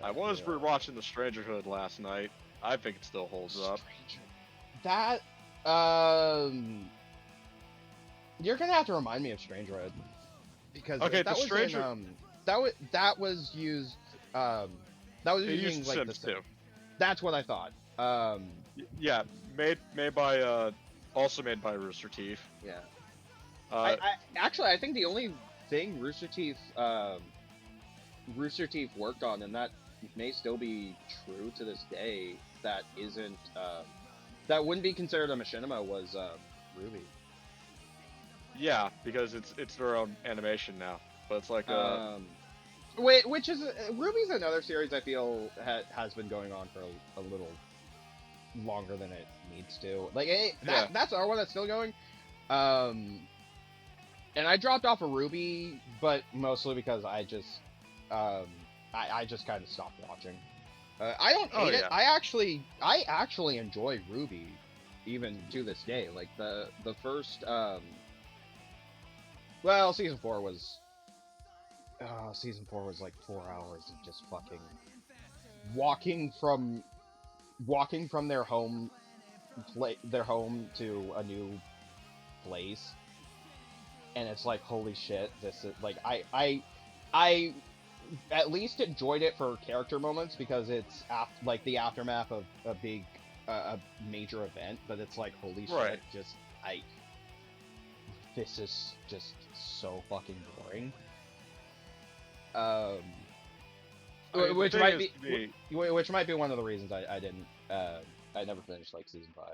I was rewatching The Strangerhood last night. I think it still holds up. Stranger. That you're gonna have to remind me of Strangerhood because Okay, that The was in Stranger. that was used that was It using used like Sims the too. that's what I thought. Yeah, made by also made by Rooster Teeth. Yeah. Uh, I actually I think the only thing Rooster Teeth worked on, and that may still be true to this day, that isn't that wouldn't be considered a machinima was Ruby. yeah, because it's their own animation now. But it's like Which is Ruby's another series I feel has been going on for a little longer than it needs to. Like yeah. that's our one that's still going. And I dropped off of Ruby, but mostly because I just kind of stopped watching. I don't hate it. Yeah. I actually enjoy Ruby, even to this day. Like the first well, season 4 was like 4 hours of just fucking walking from their home to a new place, and it's like, holy shit, this is like I at least enjoyed it for character moments because it's like the aftermath of a major event, but it's like, holy Right. shit, just this is just so fucking boring. Um, I mean, which the might thing be is, which might be one of the reasons I didn't I never finished like season 5.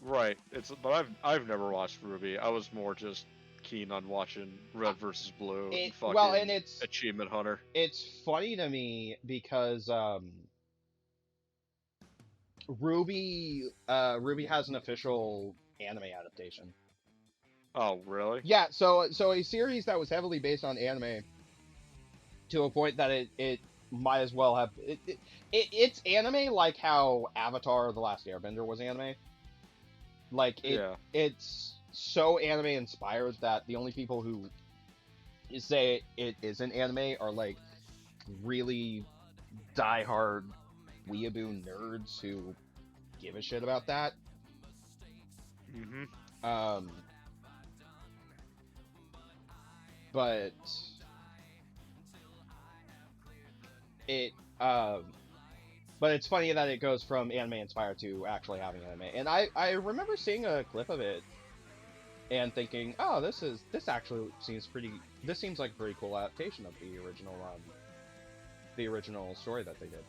right. But I've never watched Ruby. I was more just keen on watching Red versus Blue and Well, fucking and Achievement Hunter. it's funny to me because Ruby has an official anime adaptation. Oh, really? Yeah, so a series that was heavily based on anime to a point that it might as well have it's anime like how Avatar: The Last Airbender was anime. Like Yeah. it's so anime inspired that the only people who say it isn't anime are like really diehard weeaboo nerds who give a shit about that. Mm-hmm. Um, but it but it's funny that it goes from anime inspired to actually having anime. And I remember seeing a clip of it and thinking, oh, this actually seems pretty. This seems like a pretty cool adaptation of the original story that they did.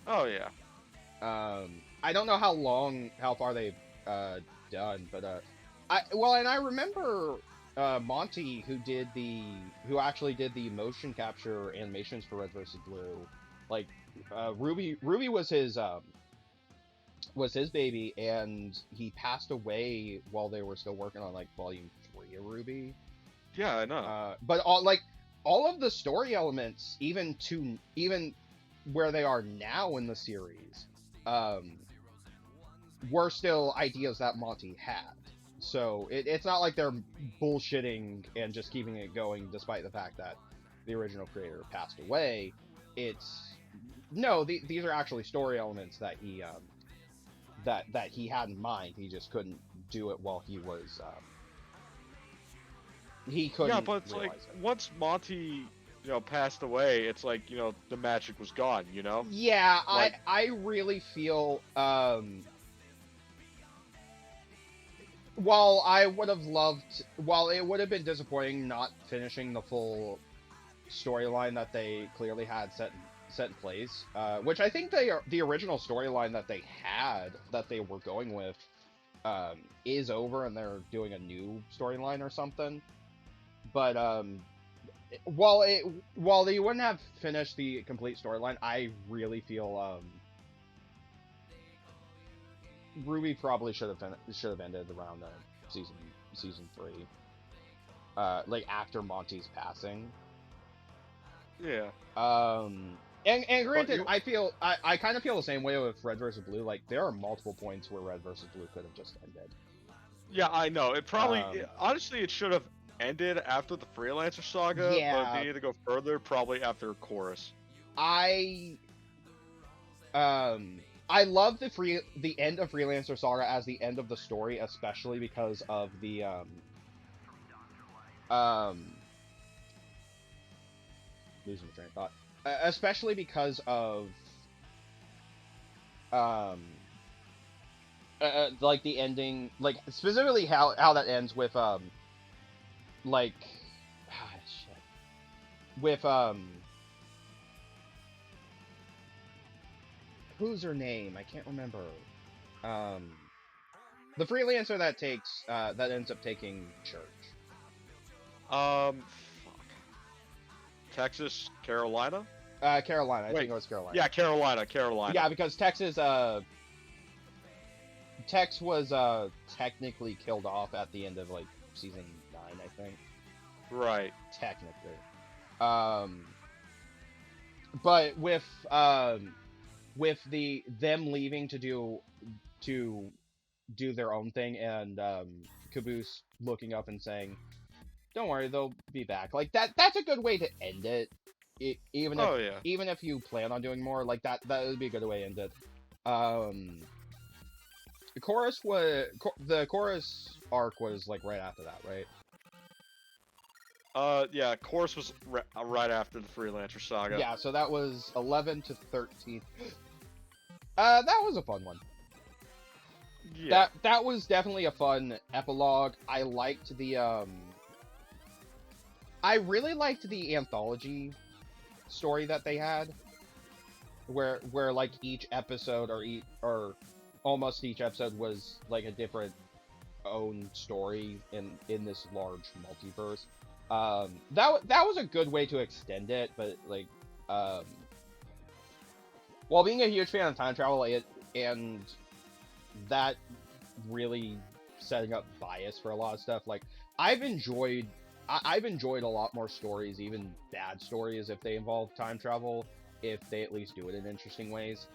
Oh yeah. I don't know how far they've done, but and I remember Monty who actually did the motion capture animations for Red vs. Blue. Like Ruby was his baby, and he passed away while they were still working on like volume 3 of Ruby. Yeah, I know. But all of the story elements, even where they are now in the series, were still ideas that Monty had. So it's not like they're bullshitting and just keeping it going despite the fact that the original creator passed away. It's no, these are actually story elements that he had in mind. He just couldn't do it while he was he couldn't. Yeah, but it's like once Monty, passed away, it's like, the magic was gone, Yeah, like, I really feel while it would have been disappointing not finishing the full storyline that they clearly had set in place, which I think the original storyline that they were going with is over, and they're doing a new storyline or something. But while they wouldn't have finished the complete storyline, I really feel Ruby probably should have ended around season 3, like after Monty's passing. yeah. And granted, I kind of feel the same way with Red vs. Blue. Like, there are multiple points where Red vs. Blue could have just ended. Yeah, I know. It probably honestly it should have ended after the Freelancer saga, Yeah. but if they need to go further, probably after Chorus. I I love the end of Freelancer Saga as the end of the story, especially because of the losing my train of thought. Especially because of like the ending, like specifically how that ends with like shit. With who's her name? I can't remember. The freelancer that takes that ends up taking Church. Fuck. Texas, Carolina. Carolina. I Wait. think it was Carolina. Yeah, Carolina. Yeah, because Tex was technically killed off at the end of like season 9, I think. Right. Technically. But with them leaving to do their own thing, and Caboose looking up and saying, "Don't worry, they'll be back." Like that's a good way to end it. Even if you plan on doing more, like that would be a good way to end it. The chorus arc was like right after that, right? Yeah, Chorus was right after the Freelancer Saga. Yeah, so that was 11 to 13. That was a fun one. Yeah. That was definitely a fun epilogue. I liked I really liked the anthology story that they had, where like each episode or almost each episode was like a different own story in this large multiverse. That was a good way to extend it, but like while being a huge fan of time travel, and that really setting up bias for a lot of stuff, like I've enjoyed a lot more stories, even bad stories, if they involve time travel, if they at least do it in interesting ways.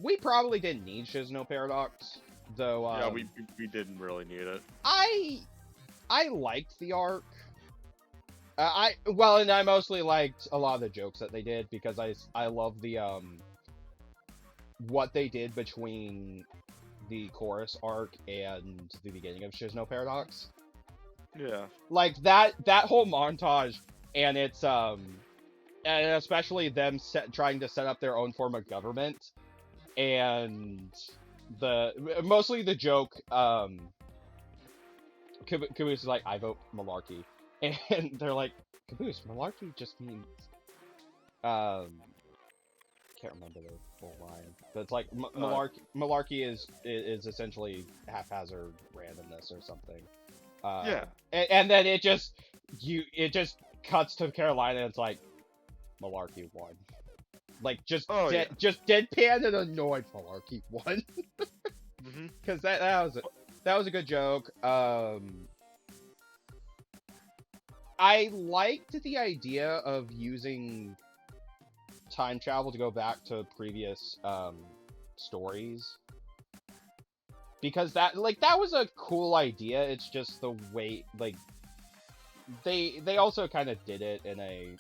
We probably didn't need Shizno Paradox, though. Yeah, we didn't really need it. I liked the arc. And I mostly liked a lot of the jokes that they did, because I love the what they did between the chorus arc and the beginning of Shizno Paradox. Yeah. Like that whole montage, and it's and especially them trying to set up their own form of government, and mostly the joke. Caboose is like, "I vote malarkey," and they're like, "Caboose, malarkey just means can't remember the full line, but it's like malarkey is essentially haphazard randomness or something." Yeah. And then it just cuts to Carolina, and it's like, malarkey won. Like just deadpan and annoyed, malarkey won. Because that was a good joke. I liked the idea of using time travel to go back to previous stories, because that was a cool idea. It's just the way, like, they also kind of did it in a,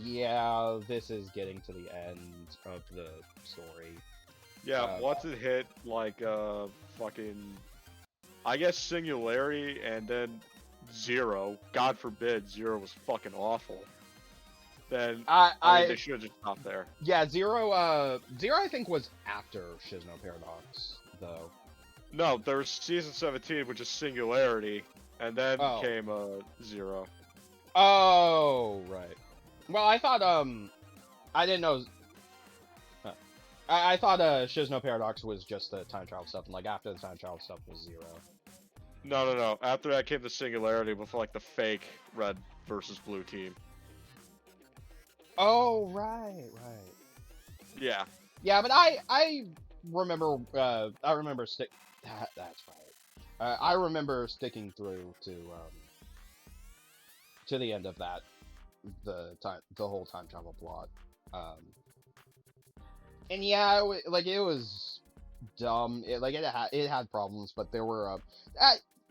yeah, this is getting to the end of the story. Yeah, once it hit like fucking, I guess, Singularity, and then Zero, God forbid Zero was fucking awful, then they should have just stopped there. Yeah, Zero I think was after Shizno Paradox, though. No, there was season 17, which is Singularity, and then came Zero. Oh, right. Well, I thought I didn't know. I thought Shizno Paradox was just the time travel stuff, and like after the time travel stuff was Zero. No. After that came the Singularity with like the fake red versus blue team. Oh, right. Yeah. Yeah, but I remember that's right. I remember sticking through to the end of that, the whole time travel plot. And yeah, it was dumb. It had problems, but there were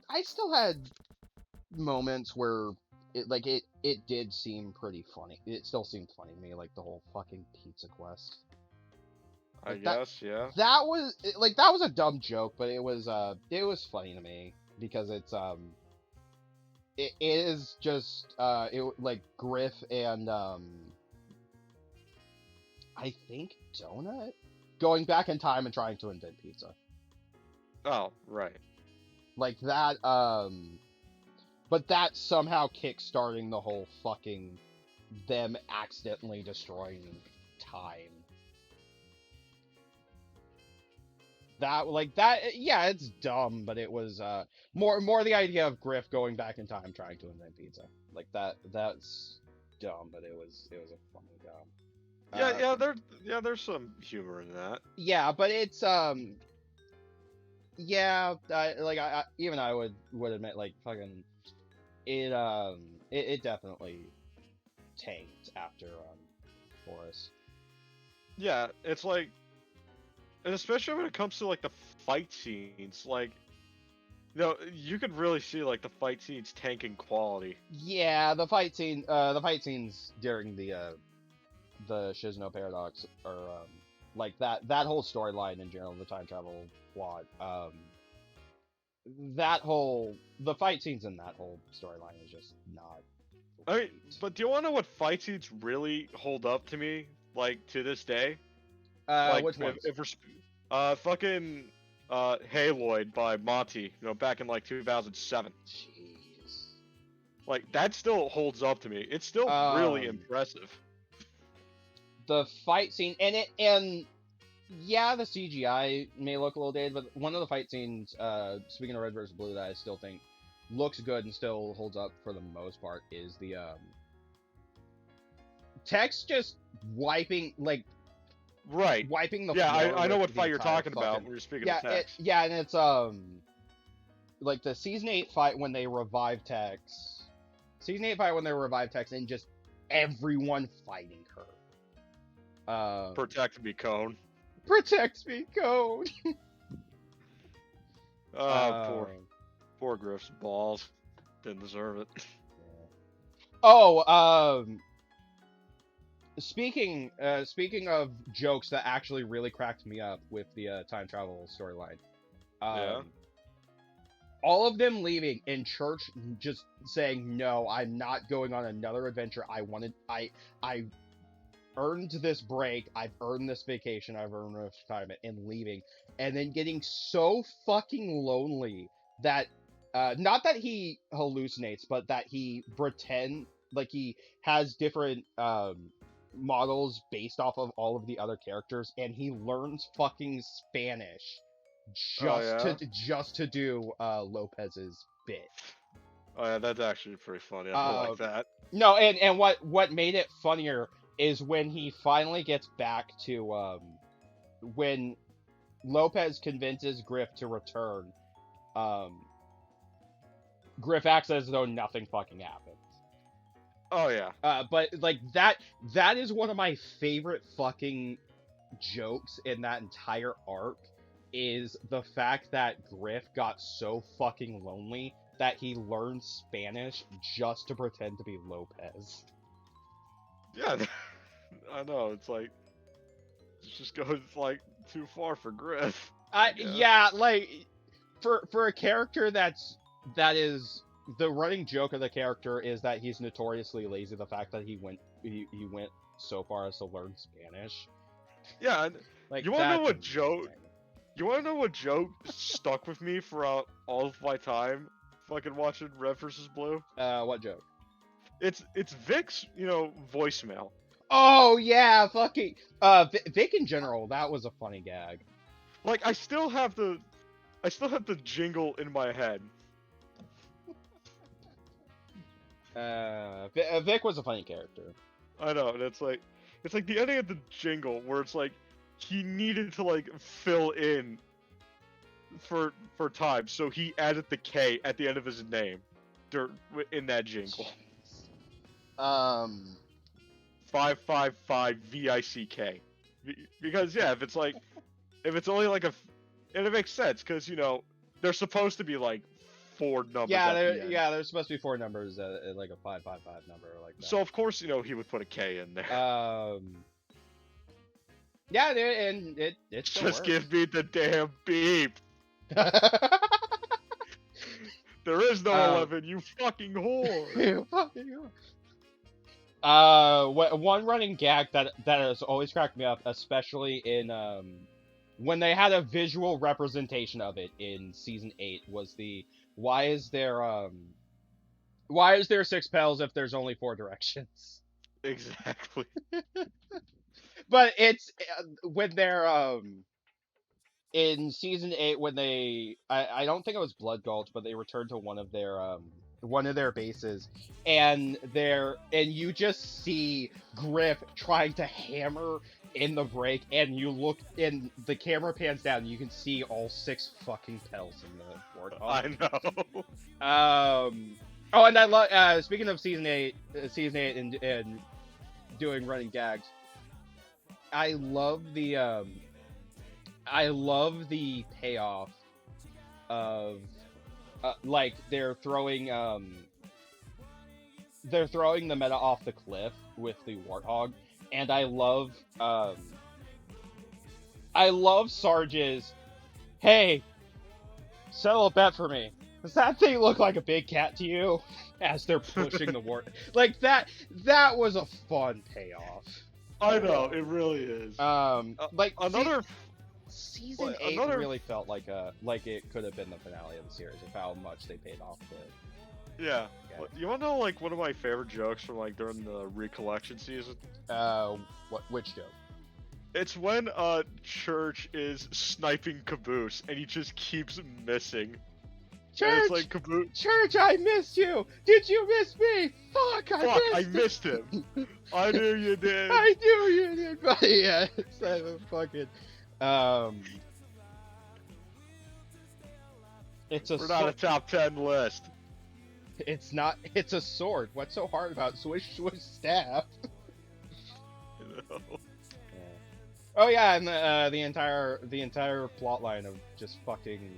I still had moments where it did seem pretty funny. It still seemed funny to me, like the whole fucking pizza quest. I Like, that guess, yeah. that was like that was a dumb joke, but it was funny to me because it is just like Griff and I think Donut going back in time and trying to invent pizza. Oh, right. Like that but that somehow kickstarting the whole fucking them accidentally destroying time. Yeah, it's dumb, but it was more the idea of Griff going back in time trying to invent pizza. Like that's dumb, but it was a funny dumb. There's some humor in that. Yeah, but it's yeah, I even I would admit like fucking it definitely tanked after Forest. Yeah, it's like, and especially when it comes to like the fight scenes, like, you could really see like the fight scenes tanking quality. Yeah, the fight scenes during the Shizno Paradox are like that whole storyline in general, the time travel plot, the fight scenes in that whole storyline is just not I mean, great. but do you want to know what fight scenes really hold up to me, like to this day? Like, Which ones? if fucking Haloid by Monty, back in like 2007. Jeez. Like that still holds up to me. It's still really impressive. The fight scene and yeah, the CGI may look a little dated, but one of the fight scenes, speaking of Red vs. Blue, that I still think looks good and still holds up for the most part is the Tex just wiping Right. wiping the Yeah, floor I know with what the fight you're entire talking about fucking- when you're speaking yeah, of Tex. yeah, and it's like the season 8 fight when they revive Tex. Season 8 fight when they revive Tex and just everyone fighting her. Protect me, Cone. Protect me, Code. Poor Griff's balls. Didn't deserve it. Oh, speaking of jokes that actually really cracked me up with the time travel storyline. Yeah. All of them leaving and Church just saying, "No, I'm not going on another adventure. I earned this break. I've earned this vacation. I've earned this retirement," and leaving, and then getting so fucking lonely that not that he hallucinates, but that he pretend like he has different models based off of all of the other characters, and he learns fucking Spanish just to do Lopez's bit. Oh yeah, that's actually pretty funny. I like that. No, and what made it funnier is when he finally gets back to when Lopez convinces Griff to return. Griff acts as though nothing fucking happened. Oh yeah. But like that is one of my favorite fucking jokes in that entire arc, is the fact that Griff got so fucking lonely that he learned Spanish just to pretend to be Lopez. Yeah, I know. It's like, it just goes like too far for Griff. Yeah, like for a character that is the running joke of the character is that he's notoriously lazy. The fact that he went so far as to learn Spanish. Yeah, like you want to know what joke? You want to know what joke stuck with me throughout all of my time fucking watching Red vs. Blue? What joke? It's Vic's, voicemail. Oh yeah, fucking Vic in general. That was a funny gag. Like I still have the jingle in my head. Vic was a funny character. I know, and it's like the ending of the jingle where it's like he needed to like fill in for time, so he added the K at the end of his name in that jingle. 555 VICK. Because yeah, if it's only like and it makes sense because they're supposed to be like 4 numbers at the end. there's supposed to be 4 numbers, like a 555 number like that. So of course, he would put a K in there. Yeah, and it still Just works. give me the damn beep. There is no 11, you fucking whore. You fucking whore. One running gag that has always cracked me up, especially in when they had a visual representation of it in season 8, was the why is there 6 pedals if there's only 4 directions? Exactly. But it's when they're in season 8 when I don't think it was Blood Gulch, but they returned to one of their bases, and you just see Griff trying to hammer in the brake, and you look and the camera pans down, and you can see all 6 fucking pedals in the Warthog. I know. Oh, and I love. Speaking of season 8 and doing running gags, I love the payoff of like they're throwing the meta off the cliff with the Warthog, and I love Sarge's, hey, settle a bet for me. Does that thing look like a big cat to you? As they're pushing the Wart, like that was a fun payoff. I know, it really is. Like another season 8 really felt like it could have been the finale of the series of how much they paid off the. Yeah. You wanna know like one of my favorite jokes from like during the recollection season? Which joke? It's when Church is sniping Caboose and he just keeps missing. Church! It's like Caboose. Church, I missed you! Did you miss me? Fuck, I missed him. I knew you did. I knew you did, but yeah, it's like a fucking it's a We're not a top 10 list. It's not. It's a sword. What's so hard about swish swish staff? No. Oh yeah, and the entire plot line of just fucking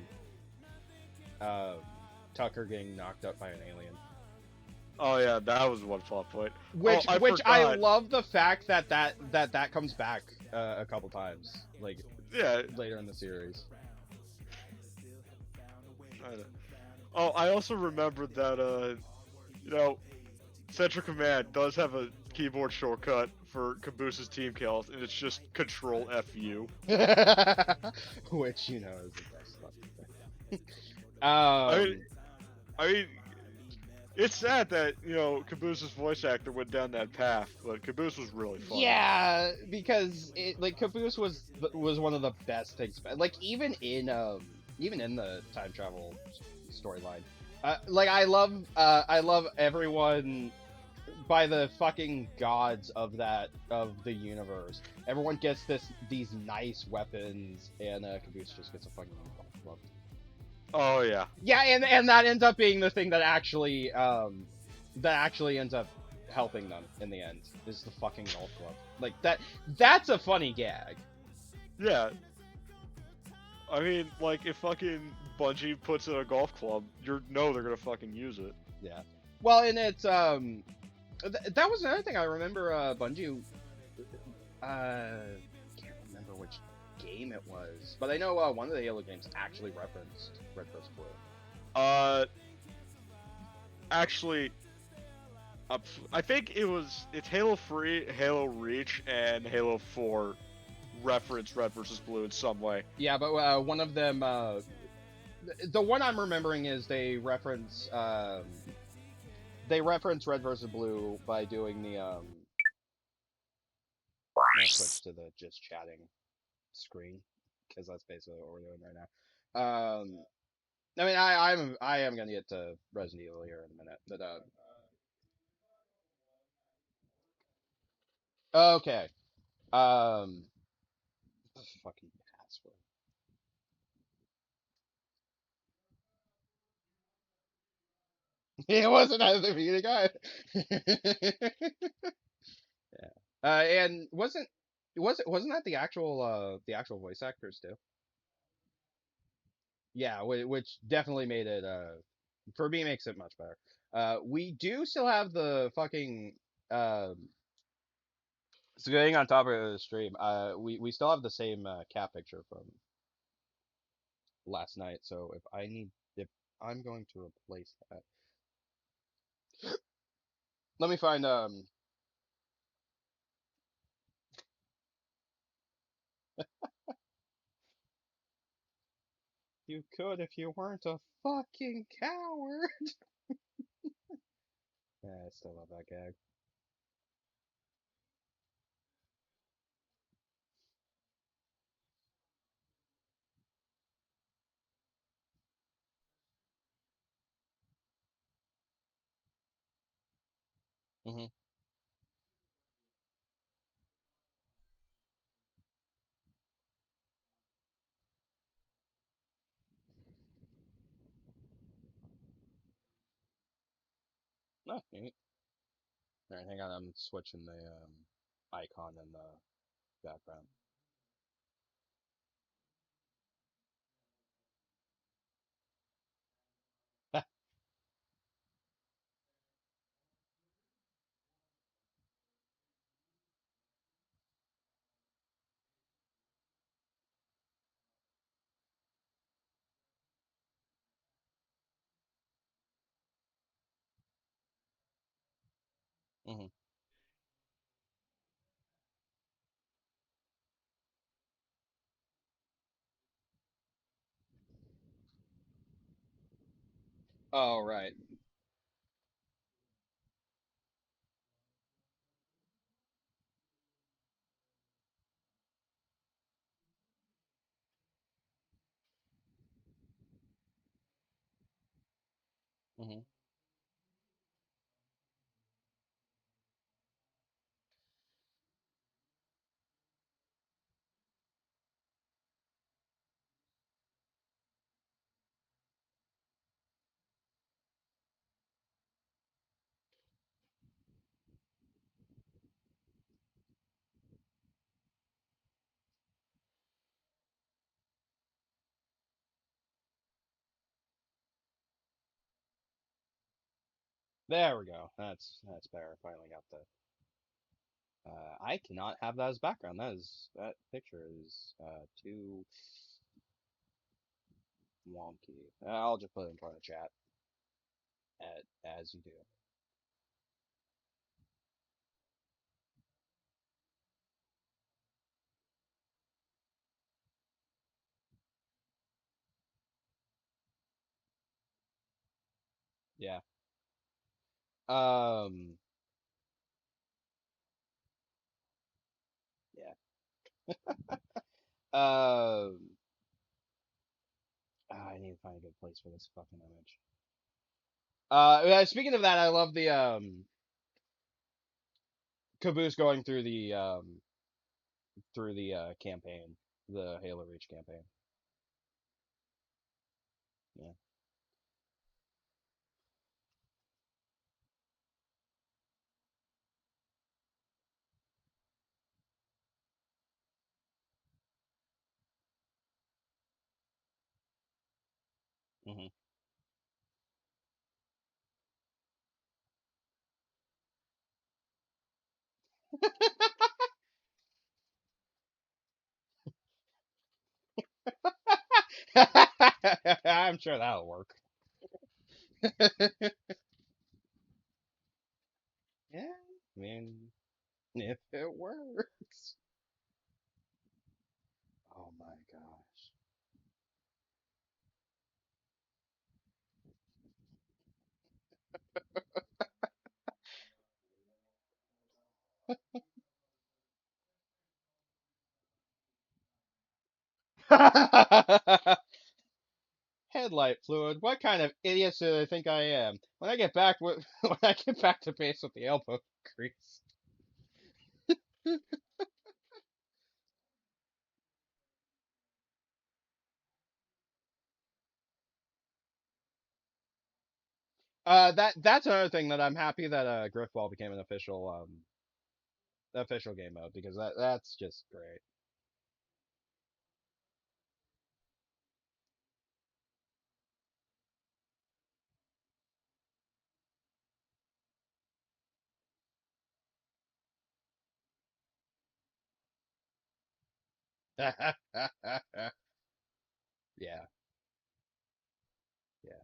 Tucker getting knocked up by an alien. Oh yeah, that was one plot point. Which I I love the fact that comes back a couple times, like later in the series. I also remembered that Central Command does have a keyboard shortcut for Caboose's team kills, and it's just Control FU. Which is the best fucking thing. I mean, it's sad that Caboose's voice actor went down that path, but Caboose was really fun. Yeah, because Caboose was one of the best things. Like even in the time travel storyline, I love everyone. By the fucking gods of the universe, everyone gets these nice weapons, and Caboose just gets a fucking club. Oh yeah. Yeah, and that ends up being the thing that actually ends up helping them in the end, is the fucking golf club. Like that's a funny gag. Yeah. I mean, like if fucking Bungie puts in a golf club, they're gonna fucking use it. Yeah. Well, and it's that was another thing I remember. Bungie, can't remember which game it was, but I know one of the Halo games actually referenced Red vs. Blue. Actually, I think it's Halo 3, Halo Reach, and Halo 4 reference Red vs. Blue in some way. Yeah, but one of them, the one I'm remembering is they reference Red vs. Blue by doing the I'll switch to the just chatting screen, because that's basically what we're doing right now. I mean, I am gonna get to Resident Evil here in a minute, but okay, fucking password. It wasn't at the beginning either. Yeah. And wasn't that the actual voice actors too? Yeah, which definitely made it For me, makes it much better. We do still have the fucking so getting on top of the stream. We still have the same cat picture from last night. So if I'm going to replace that, let me find You could if you weren't a fucking coward. Yeah, I still love that gag. Hmm. No, neat. All right, hang on. I'm switching the icon in the background. Hmm. Oh, right. Hmm. There we go. That's better. Finally got the. I cannot have that as background. That picture is too wonky. I'll just put it in front of chat as you do. Yeah. Um. Yeah. Um. I need to find a good place for this fucking image. Speaking of that, I love the Caboose going through the campaign, the Halo Reach campaign. Yeah. Hmm. I'm sure that'll work. Yeah, I mean, if it works. Oh my gosh. Headlight fluid. What kind of idiot do they think I am? When I get back with when I get back to base with the elbow grease. That's another thing that I'm happy that Griffball became an official game mode because that's just great. Yeah, yeah.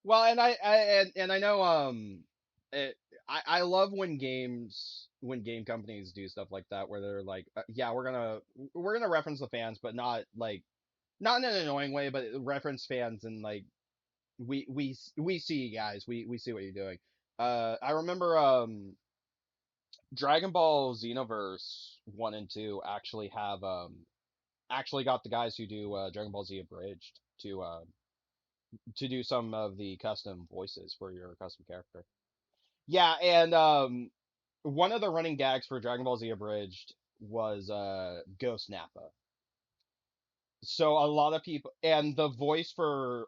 Well, and I know it, I love when game companies do stuff like that where they're like, yeah, we're gonna reference the fans, but not like not in an annoying way, but reference fans and like we see you guys, we see what you're doing. I remember Dragon Ball Xenoverse 1 and 2 actually have actually got the guys who do Dragon Ball Z Abridged to do some of the custom voices for your custom character. Yeah, and one of the running gags for Dragon Ball Z Abridged was Ghost Nappa. So a lot of people and the voice for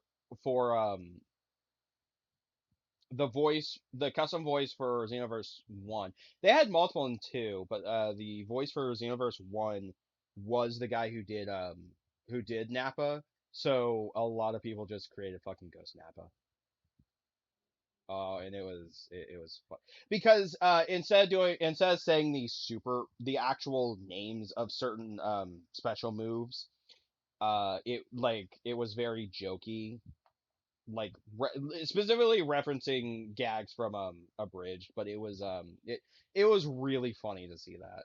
the custom voice for Xenoverse 1. They had multiple in 2, but the voice for Xenoverse 1 was the guy who did Nappa. So a lot of people just created fucking Ghost Nappa. And it was fun because instead of saying the actual names of certain special moves, it was very jokey, like specifically referencing gags from Abridged, but it was really funny to see that.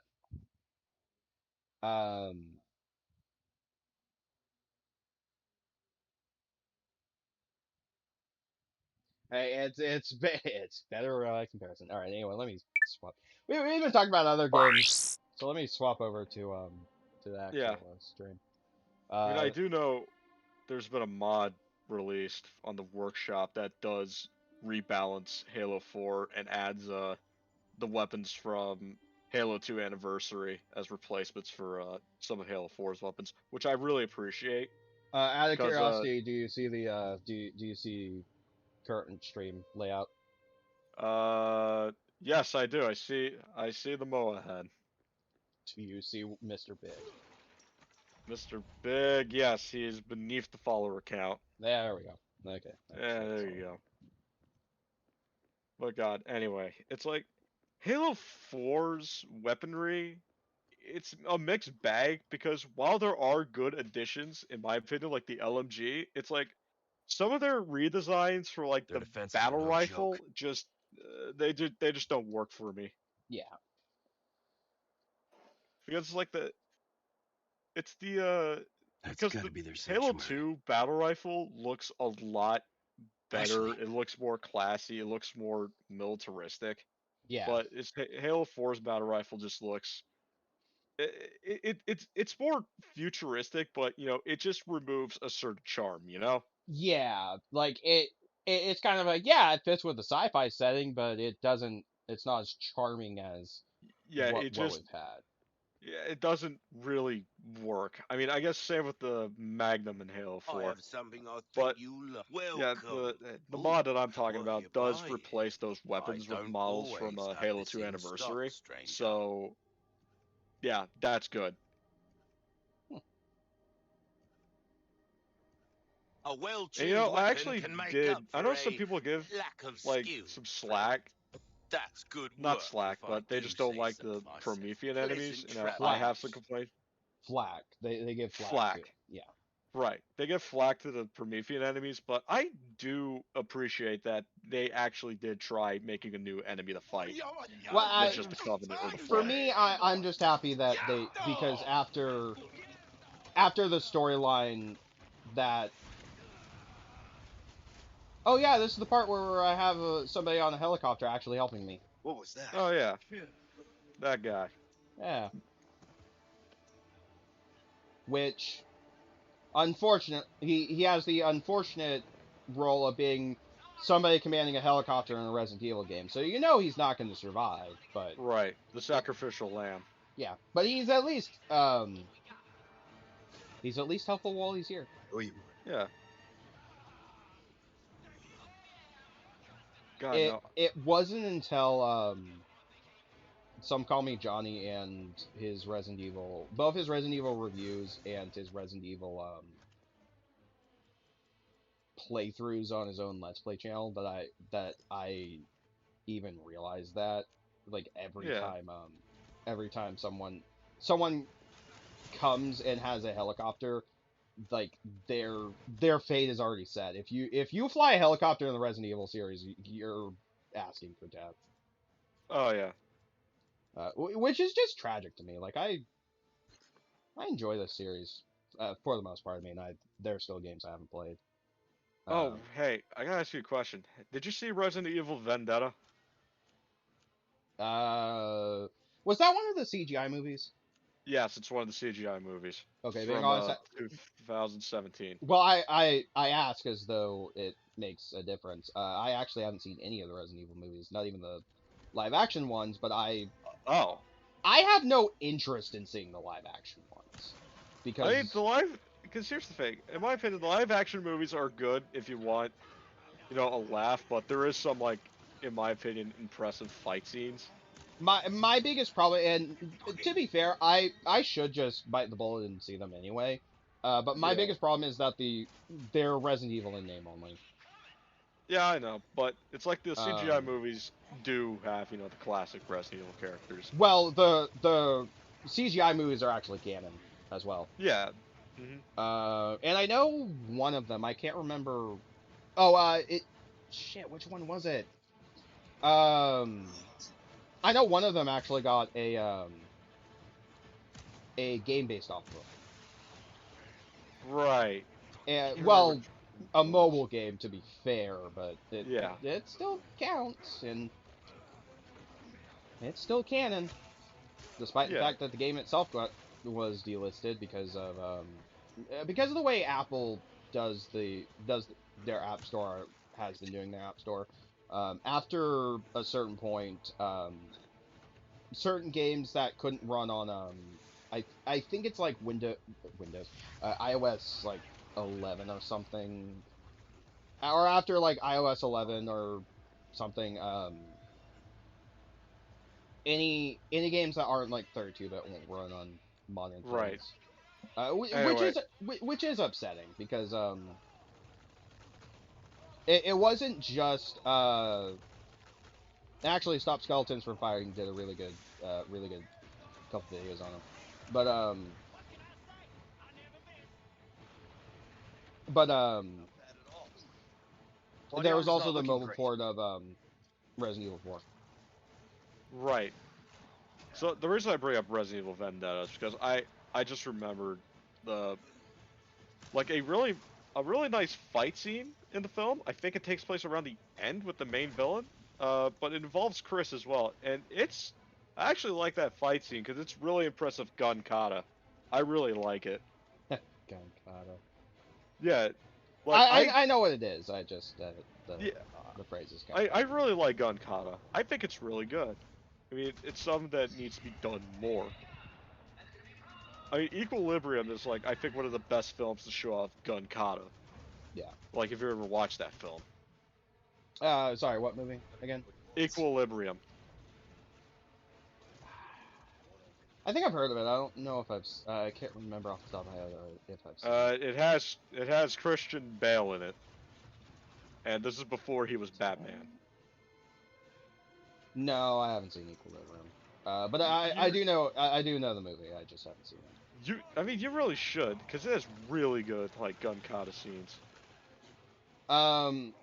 It's better comparison. All right, anyway, let me swap. We've been talking about other games, so let me swap over to the Yeah, actual stream. I mean, I Uh, do know there's been a mod released on the workshop that does rebalance Halo 4 and adds the weapons from Halo 2 Anniversary as replacements for some of Halo 4's weapons, which I really appreciate out of because curiosity, do you see the do you see current stream layout? yes, I do. I see the Moa head. Do you see Mr. Big? Mr. Big, yes, he is beneath the follower count. There we go. Okay, Yeah, that's there all. you go. But God, anyway, it's like Halo 4's weaponry, it's a mixed bag because while there are good additions, in my opinion, like the LMG, it's like some of their redesigns for like Their the defenses are battle no joke. rifle just they just don't work for me Yeah, because it's like it's the That's because got the to be their Halo sanctuary. 2 battle rifle looks a lot better. Ashley, It looks more classy. It looks more militaristic. yeah, But Halo 4's battle rifle just looks it's more futuristic, but it just removes a certain charm, you know? yeah. Like it's kind of like yeah, it fits with the sci-fi setting, but it doesn't. It's not as charming as Yeah, it what just we've had. yeah, it doesn't really work. I mean, I guess same with the Magnum in Halo I 4. have something I think But you love. yeah, Welcome. the Ooh, mod that I'm how talking are about you does buying? replace those I weapons with don't models from always have Halo this 2 in stock, Anniversary. stranger. So, yeah, that's good. A And well-tuned I weapon actually can make did. up I for know some a people give lack of like skill, some friend. slack, That's good not work, slack, if I but they do just don't say like so the myself. Promethean enemies. Pleasant I have Flack, some travels. complaints. flack. They give flack too. Flack, Yeah, right? They give flack to the Promethean enemies, but I do appreciate that they actually did try making a new enemy to fight well, than just the Covenant or the for Flood. me, I'm just happy that they because after the storyline that oh yeah, this is the part where I have somebody on a helicopter actually helping me. What was that? Oh yeah, that guy. Yeah, which unfortunate he has the unfortunate role of being somebody commanding a helicopter in a Resident Evil game, so you know he's not going to survive. But Right, the sacrificial lamb. yeah, but he's at least helpful while he's here. Oh, you Yeah. God It no. it wasn't until some call me Johnny and his Resident Evil, both his Resident Evil reviews and his Resident Evil playthroughs on his own Let's Play channel that I even realized that. like every Yeah. time someone comes and has a helicopter, like their fate is already set. If you fly a helicopter in the Resident Evil series, you're asking for death. Oh yeah. Which is just tragic to me. Like I enjoy this series for the most part. I mean, there's still games I haven't played. Oh, Um, hey, I gotta ask you a question. Did you see Resident Evil Vendetta? uh, was that one of the CGI movies? Yes, it's one of the CGI movies. It's Okay, being from honest, 2017. well, I ask as though it makes a difference. I actually haven't seen any of the Resident Evil movies, not even the live action ones, but Oh, I have no interest in seeing the live action ones I mean the because live. Because here's the thing. In my opinion, the live action movies are good if you want, a laugh. But there is some like, in my opinion, impressive fight scenes. my biggest problem, and to be fair, I should just bite the bullet and see them anyway. But my Yeah. biggest problem is that they're Resident Evil in name only. Yeah, I know. But it's like the CGI Um, movies do have, the classic Resident Evil characters. well, the CGI movies are actually canon as well. Yeah. Hmm. And I know one of them. I can't remember. Oh, shit. Which one was it? I know one of them actually got a game based off of it. Right. And Can't remember well, which a one it was. mobile game to be fair, but Yeah. it still counts and it's still canon, despite the Yeah. fact that the game itself was delisted because of the way Apple does their App Store has been doing their App Store. After a certain point, certain games that couldn't run on I think it's like Windows iOS like 11 or something, or after like iOS 11 or something, any games that aren't like 32-bit won't run on modern Right. phones. Anyway. Which is upsetting because it wasn't just actually Stop Skeletons from Firing did a really good couple videos on them, but but Not bad at all. Body there was armor's also not the looking mobile great. port of Resident Evil 4. Right. So the reason I bring up Resident Evil Vendetta is because I just remembered the like a really nice fight scene in the film. I think it takes place around the end with the main villain, but it involves Chris as well, and I actually like that fight scene because it's really impressive gun kata. I really like it. Gankata. Yeah, like I know what it is. I just yeah, the phrase is I Gankata. really like gun kata. I think it's really good. I mean, it's something that needs to be done more. I mean, Equilibrium is like I think one of the best films to show off gun kata. Yeah. Like if you ever watched that film, Sorry, what movie again? Equilibrium. I think I've heard of it. I don't know if I can't remember off the top of my head if I've seen it. It has Christian Bale in it, and this is before he was Batman. No, I haven't seen Equilibrium. But I You do know I do know the movie. I just haven't seen it. I mean you really should because it has really good like gun kata scenes. Um,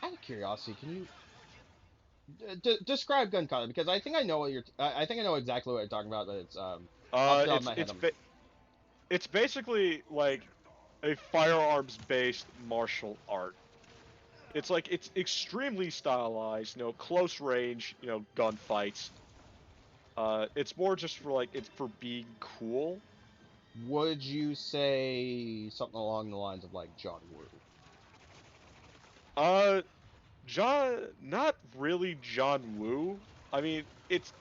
out of curiosity, can you describe Gankata? Because I think I know what I think I know exactly what you're talking about. But it's off the top of It's my head. it's basically like a firearms based martial art. It's extremely stylized, close range, gunfights. It's more just for like it's for being cool. Would you say something along the lines of like John Woo? Uh, not really John Woo. I mean, it's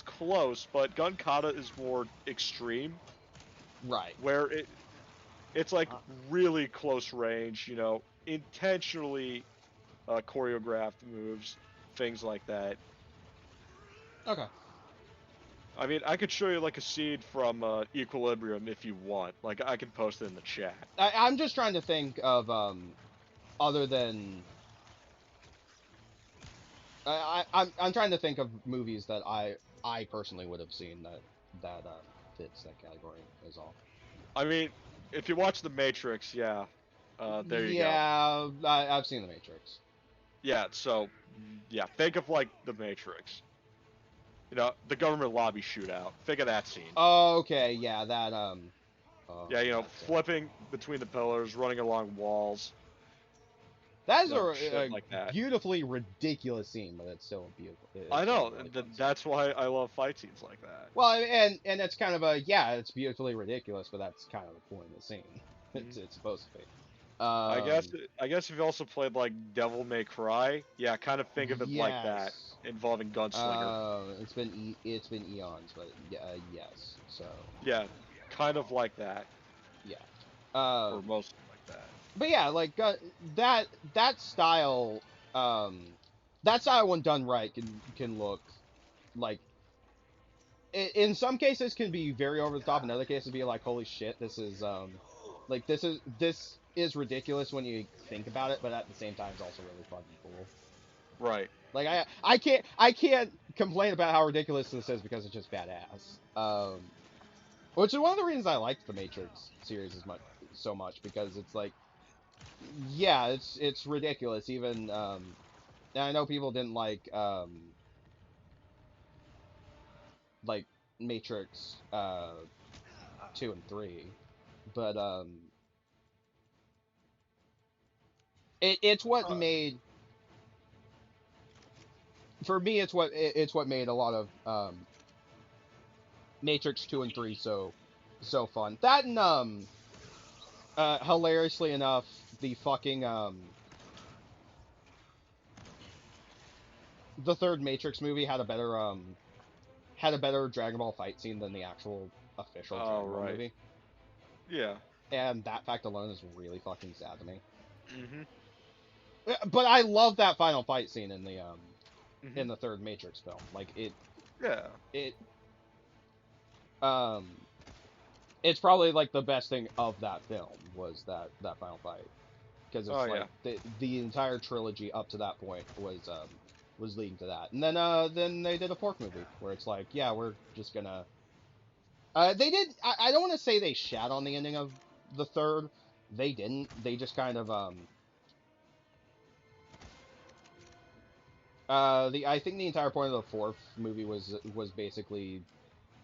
close, but Gun Kata is more extreme, Right. where it's like Uh, really close range, intentionally choreographed moves, things like that. okay. I mean, I could show you like a scene from Equilibrium if you want. Like, I can post it in the chat. I'm just trying to think of other than I'm trying to think of movies that I personally would have seen that fits that category is all. I mean, if you watch The Matrix, yeah, there you go. Yeah, I've seen The Matrix. Yeah, so yeah, think of like The Matrix. You know, the government lobby shootout. Think of that scene. Okay, yeah, that Yeah, you know, that's, flipping between the pillars, running along walls, that's you know, a shit like that. beautifully ridiculous scene, but it's still beautiful. It's I still know, a really and fun scene. that's why I love fight scenes like that. Well, and it's kind of a yeah, it's beautifully ridiculous, but that's kind of the point of the scene. Mhm. It's supposed to be. I guess if you also played like Devil May Cry, yeah, kind of think of it like that, Yes. involving Gunslinger. It's been eons, but yeah, yes. So Yeah, kind of like that, yeah. or Um, mostly like that. but yeah, like that that style, um, that style when done right can look like in some cases can be very over the top. In other cases, be like, holy shit, this is like this is ridiculous when you think about it, but at the same time, it's also really fun and cool. Right. Like I can't complain about how ridiculous this is because it's just badass. Which is one of the reasons I liked the Matrix series so much because it's like, yeah, it's ridiculous. Even and I know people didn't like Matrix 2 and 3, but it's what made for me it's what made a lot of Matrix 2 and 3 so fun. That and hilariously enough, the fucking the third Matrix movie had a better Dragon Ball fight scene than the actual official Oh, Dragon Ball right. movie, Yeah. and that fact alone is really fucking sad to me. Mhm. But I love that final fight scene Mhm. in the third Matrix film. Like Yeah. it um it's probably like the best thing of that film was that final fight because Oh it's like yeah. the entire trilogy up to that point was leading to that, and then they did a fourth movie where it's like, yeah, we're just gonna they did I don't want to say they shat on the ending of the third. They didn't. They just kind of the I think the entire point of the fourth movie was basically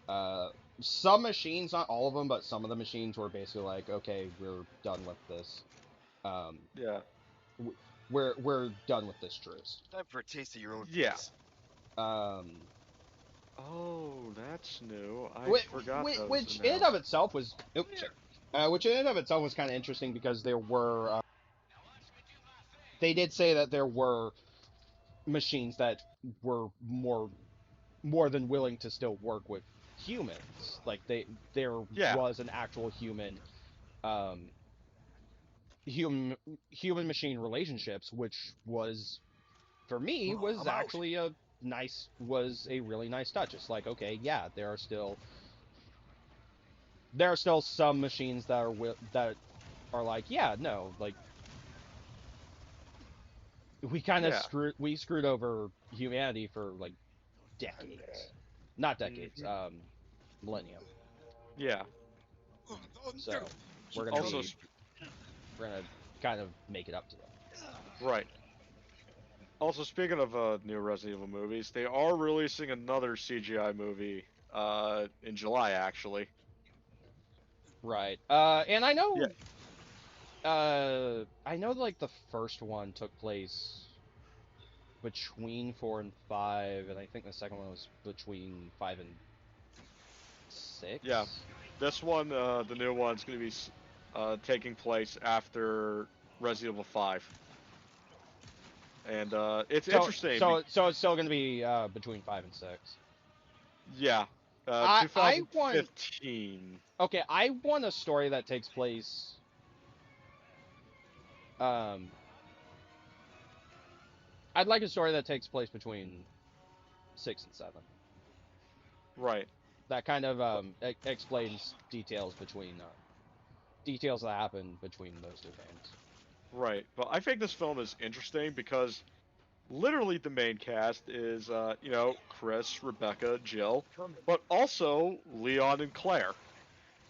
uh some machines, not all of them, but some of the machines were basically like, okay, we're done with this. Um, Yeah. we're done with this truce. Time for a taste of your own Yeah. face. Um, Oh, that's new. I which, forgot that was which in and announced. of itself was oops, sorry. Which in and of itself was kind of interesting because there were they did say that there were machines that were more than willing to still work with humans. Like there Yeah. was an actual um human human machine relationships, which was for me was I'm out. actually was a really nice touch. It's like, okay, yeah, there are still some machines that are like, yeah, no, like Yeah. we screwed over humanity for like decades, not decades, Mhm. millennium. Yeah. So we're gonna Also, be we're gonna kind of make it up to them. right. Also, speaking of new Resident Evil movies, they are releasing another CGI movie in July, actually. Right. And Yeah. I know like the first one took place between 4 and 5, and I think the second one was between 5 and 6. Yeah. This one, the new one's going to be taking place after Resident Evil 5. And it's So interesting. so it's still gonna be between 5 and 6. Yeah. I want 2015. okay. I want a story that takes place. Um, I'd like a story that takes place between 6 and 7. Right. That kind of explains details that happen between those two games. Right. But I think this film is interesting because literally the main cast is, you know, Chris, Rebecca, Jill, but also Leon and Claire.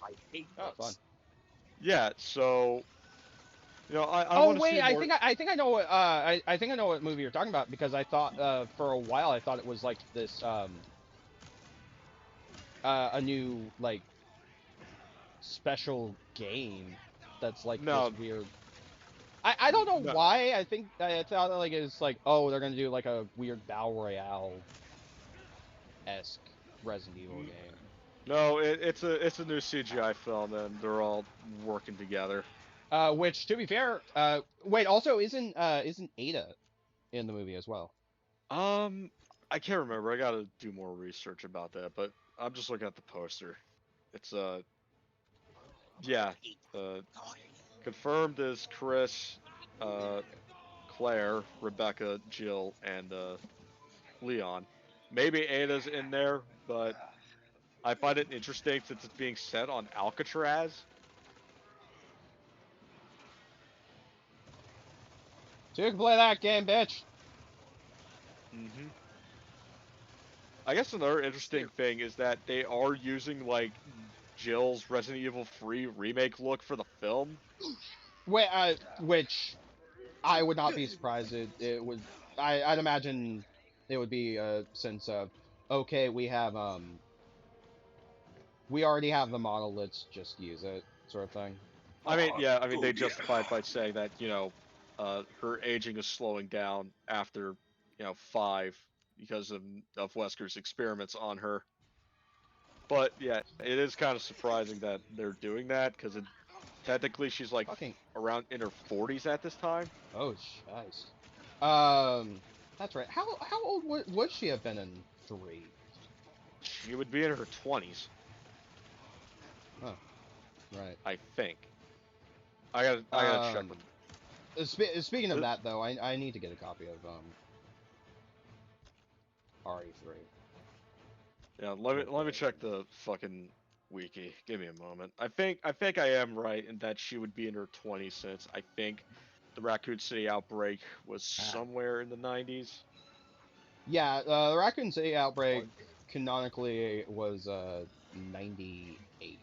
I hate Oh, fun. those. Yeah, so, you know, I Oh want to wait, see I more. think I think I know what I think I know what movie you're talking about because I thought for a while I thought it was like this a new like special game that's like this No, weird. I don't know no, why I think I thought like it's like oh they're gonna do like a weird battle royale esque Resident Evil n- game. no. It's a new CGI film, and they're all working together. Which to be fair, wait also isn't Ada in the movie as well? Um, I can't remember. I gotta do more research about that, but I'm just looking at the poster. It's yeah, uh, confirmed as Chris, uh, Claire, Rebecca, Jill, and Leon. Maybe Ada's in there, but I find it interesting since it's being set on Alcatraz. So you can play that game, bitch. hmm I guess another interesting thing is that they are using like Jill's Resident Evil 3 remake look for the film. Wait, which I would not be surprised. It would. I'd imagine it would be a sense of okay, we already have the model. Let's just use it, sort of thing. I mean, yeah, I mean they justified by saying that her aging is slowing down after 5 because of Wesker's experiments on her. But yeah, it is kind of surprising that they're doing that because technically she's like Fucking around in her 40s at this time. oh, Christ. That's right. How old would she have been in three? She would be in her 20s, Huh. Right. I think. I gotta check Um. with. Speaking of Th- that, though, I need to get a copy of RE3. Yeah, let me Okay. check the fucking wiki. Give me a moment. I think I am right in that she would be in her 20s since I think the Raccoon City outbreak was Ah. somewhere in the 90s. Yeah, the Raccoon City outbreak canonically was 98.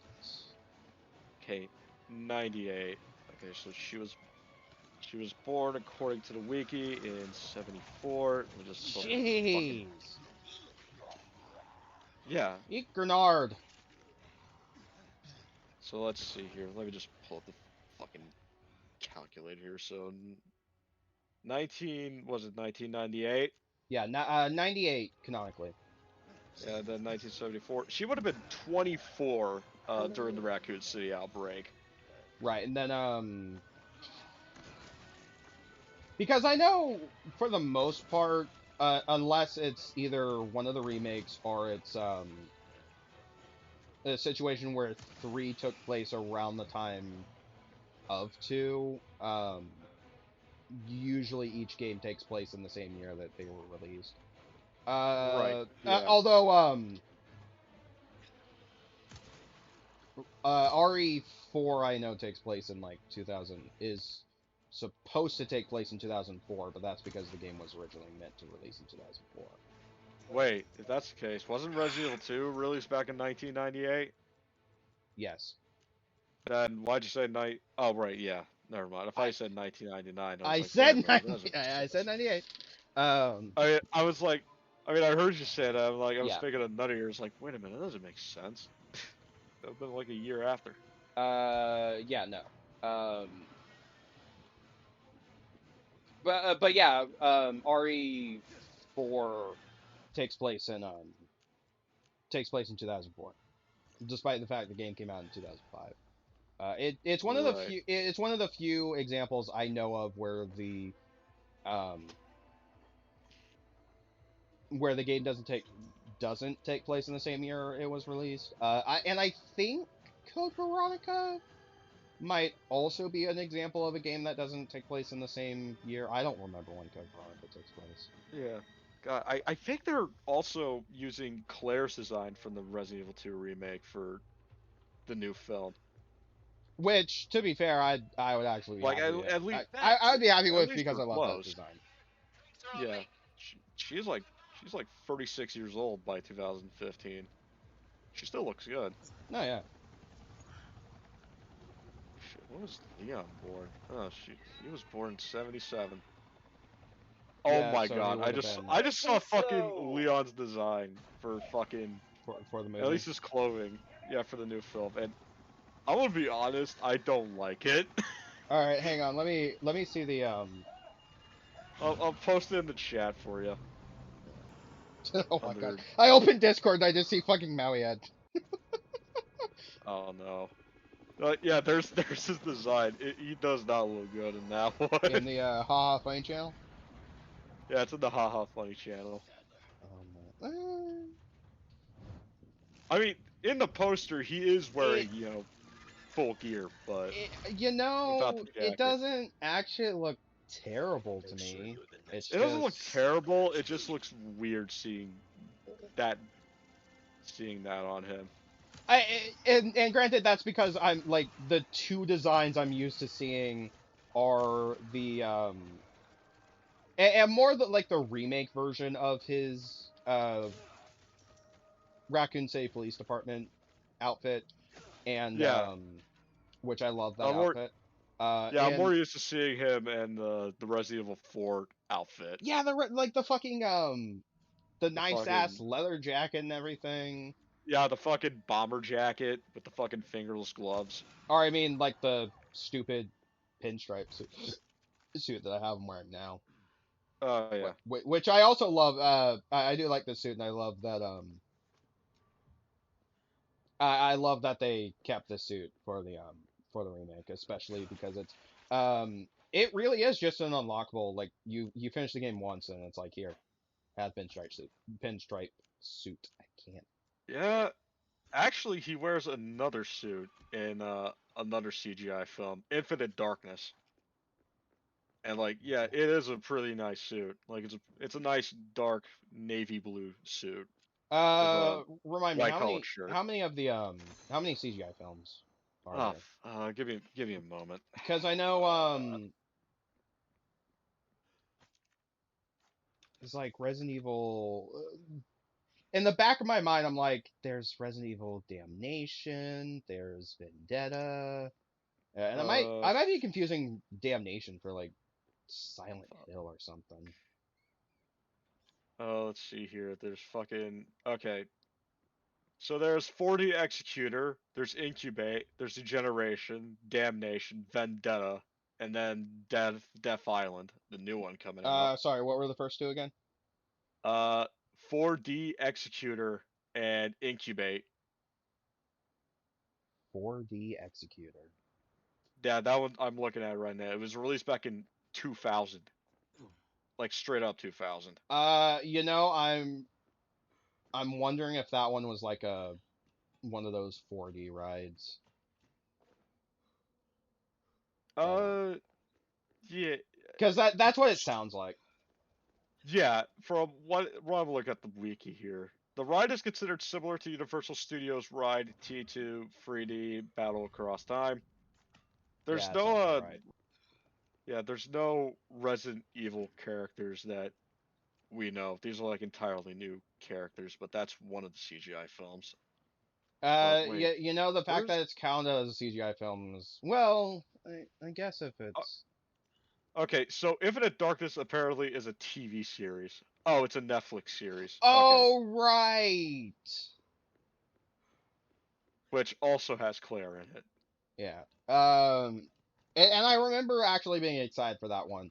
Okay, 98. Okay, so she was born according to the wiki in 74. Let me just pull up the fucking. Jeez. Yeah. Eat Grenard. So let's see here. Let me just pull up the fucking calculator here. So 19 was it 1998? Yeah, 98 canonically. Yeah, then 1974. She would have been 24 during the Raccoon City outbreak. Right, and then because I know for the most part, unless it's either one of the remakes or it's a situation where three took place around the time of two, usually each game takes place in the same year that they were released. Right. Yeah. Although RE4 I know takes place in like 2000 is supposed to take place in 2004, but that's because the game was originally meant to release in 2004. Wait, if that's the case, wasn't Resident Evil 2 released back in 1998? Yes. Then why'd you say night? Oh, right, yeah. Never mind. If I said 1999, I was I like, wait a said minute, that doesn't 90, make I said sense. 98. I was like, I mean, I heard you say that. I'm like, I was Yeah. thinking of none of yours. Like, wait a minute, that doesn't make sense. That would have been like a year after. Yeah, no. But yeah, RE4 takes place in 2004, despite the fact the game came out in 2005. It's one of the Right. few examples I know of um where the game doesn't take place in the same year it was released. I think Code Veronica might also be an example of a game that doesn't take place in the same year. I don't remember when Code Veronica takes place. Yeah. God, I think they're also using Claire's design from the Resident Evil 2 remake for the new film. Which, to be fair, I would actually be Like, happy with. at least, I would be happy at with least because they're I love that close. design. Yeah, she's like 36 years old by 2015. She still looks good. No, yeah. Shit, when was Leon born? Oh shoot, he was born in 77. Oh Yeah, my so he god, would have been I just saw fucking So- Leon's design for fucking for the movie. at least his clothing. Yeah, for the new film, and I'm gonna be honest, I don't like it. All right, hang on. Let me see the I'll post it in the chat for you. Oh my god! Under I opened Discord and I just see fucking Maui head. oh no. Yeah, there's his design. He does not look good in that In one. the haha funny channel. Yeah, it's in the haha funny channel. Man. I mean, in the poster he is wearing, It, full gear, but you without know, the it jacket. doesn't actually look terrible to me. It's It doesn't look just terrible, it just looks weird that seeing that on him. and granted that's because I'm like the two designs I'm used to seeing are the and more like the remake version of his Raccoon City Police Department outfit and Yeah. which I love that I'm more outfit. yeah, I'm And more used to seeing him in the Resident Evil 4 outfit. yeah, like the fucking the The nice ass fucking leather jacket and everything. yeah, the fucking bomber jacket with the fucking fingerless gloves. Or I mean, like the stupid pinstripe suit that I have him wearing now. Oh yeah. Which I also love. I do like this suit, and I love that. I love that they kept this suit for the remake, especially because it really is just an unlockable. Like you finish the game once, and it's like here, have pinstripe suit. I can't. Yeah, actually he wears another suit in another CGI film, Infinite Darkness. And like, yeah, it is a pretty nice suit. Like it's a nice dark navy blue suit with a Remind me white collared shirt. how many CGI films are Oh, there? give me a moment. Because I know it's like Resident Evil. In the back of my mind, I'm like, there's Resident Evil Damnation, there's Vendetta, and Uh, I might be confusing Damnation for like Silent Hill or something. let's see here. There's fucking okay. So there's 40 Executor, there's Incubate, there's Degeneration, Damnation, Vendetta, and then Death Island, the new one coming out. Sorry, what were the first two again? Uh, 4D Executor and Incubate. 4D Executor. Yeah, that one I'm looking at right now. It was released back in 2000, like straight up 2000. You know, I'm wondering if that one was like a one of those 4D rides. Yeah, Because that's what it sounds like. yeah. From what I'm looking at the wiki here, the ride is considered similar to Universal Studios ride T2 3D Battle Across Time. There's Yeah, that no sounds about right. yeah, there's no Resident Evil characters that we know. These are like entirely new characters, but that's one of the CGI films. Wait, You know, the fact where's that it's counted as a CGI film is, well, I guess if it's. okay? So Infinite Darkness apparently is a TV series. Oh, it's a Netflix series. Okay, Oh, right! which also has Claire in it. Yeah. And I remember actually being excited for that one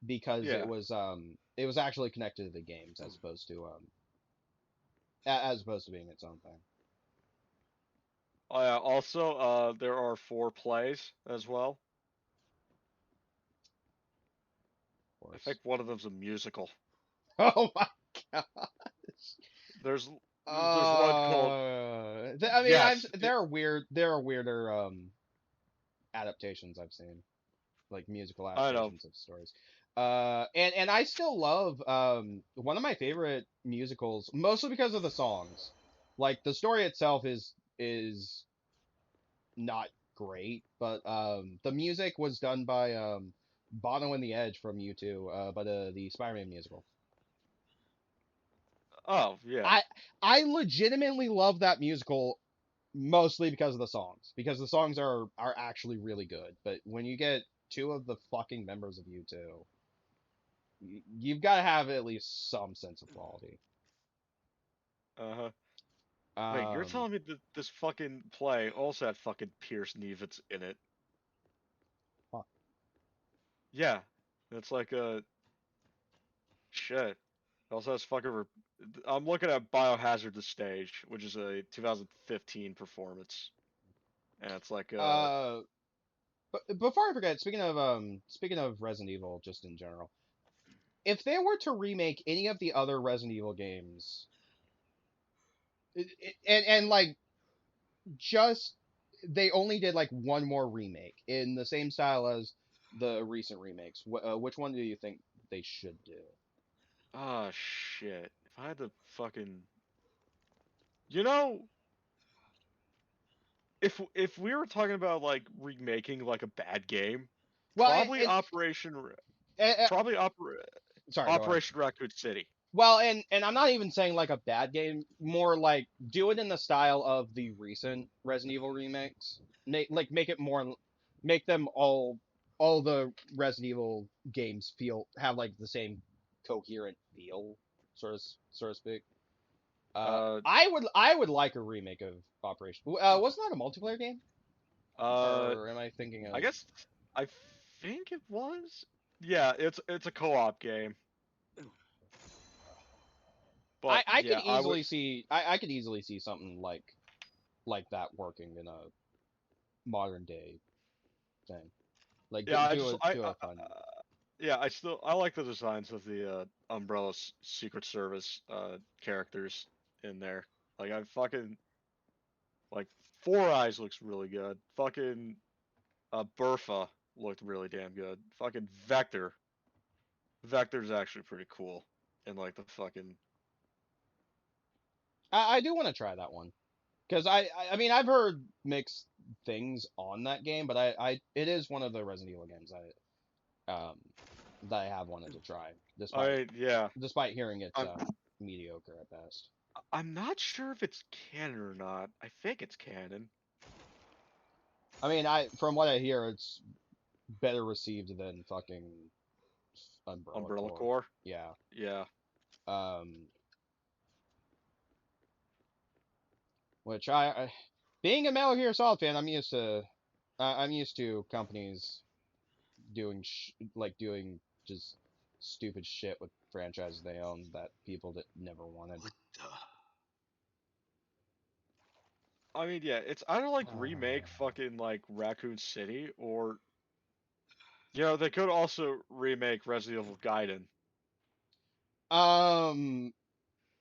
because Yeah. it was actually connected to the games as opposed to as opposed to being its own thing. Also, there are 4 plays as well. Of I course. think one of them's a musical. Oh my gosh. There's one called I mean, yes. there are weirder adaptations I've seen, like musical I know. adaptations of stories. And I still love one of my favorite musicals, mostly because of the songs. Like the story itself is not great, but the music was done by Bono and the Edge from U2, but the Spider-Man musical. Oh yeah. I legitimately love that musical mostly because of the songs, because the songs are actually really good. But when you get two of the fucking members of U2, you've got to have at least some sense of quality. Uh huh. Wait, you're Um, telling me that this fucking play also had fucking Pierce Nevitz in it? huh. Yeah. It's like a shit. It also has fucking. I'm looking at Biohazard the Stage, which is a 2015 performance, and it's like uh, but before I forget, speaking of Resident Evil, just in general, if they were to remake any of the other Resident Evil games, and like just they only did like one more remake in the same style as the recent remakes. Which one do you think they should do? ah shit. If I had to fucking, you know, if we were talking about like remaking like a bad game, Well, probably probably sorry, go ahead. Operation Raccoon City. Well, and I'm not even saying like a bad game, more like do it in the style of the recent Resident Evil remakes. Like make it more, make them all the Resident Evil games have like the same coherent feel, so to speak. Uh, I would like a remake of Operation. Wasn't that a multiplayer game? uh, Or am I thinking I of? guess I think it was. Yeah, it's a co-op game, but I could yeah, I would. easily see I could easily see something like that working in a modern day thing. Like Yeah, I just do a fun. yeah, I like the designs of the Umbrella Secret Service characters in there. Like I fucking like Four Eyes looks really good. Fucking Burfa looked really damn good. Fucking Vector's actually pretty cool. And like the fucking I do want to try that one because I mean I've heard mixed things on that game, but I it is one of the Resident Evil games that I have wanted to try yeah. despite hearing it's I'm mediocre at best. I'm not sure if it's canon or not. I think it's canon. I mean I from what I hear it's better received than fucking Umbrella Umbrella Corps. Corps. Yeah. Yeah. Um, which being a Metal Gear Solid fan, I'm used to companies doing doing just stupid shit with franchises they own that people that never wanted. What the? I mean, yeah, it's either like remake Uh, fucking like Raccoon City or they could also remake Resident Evil Gaiden um,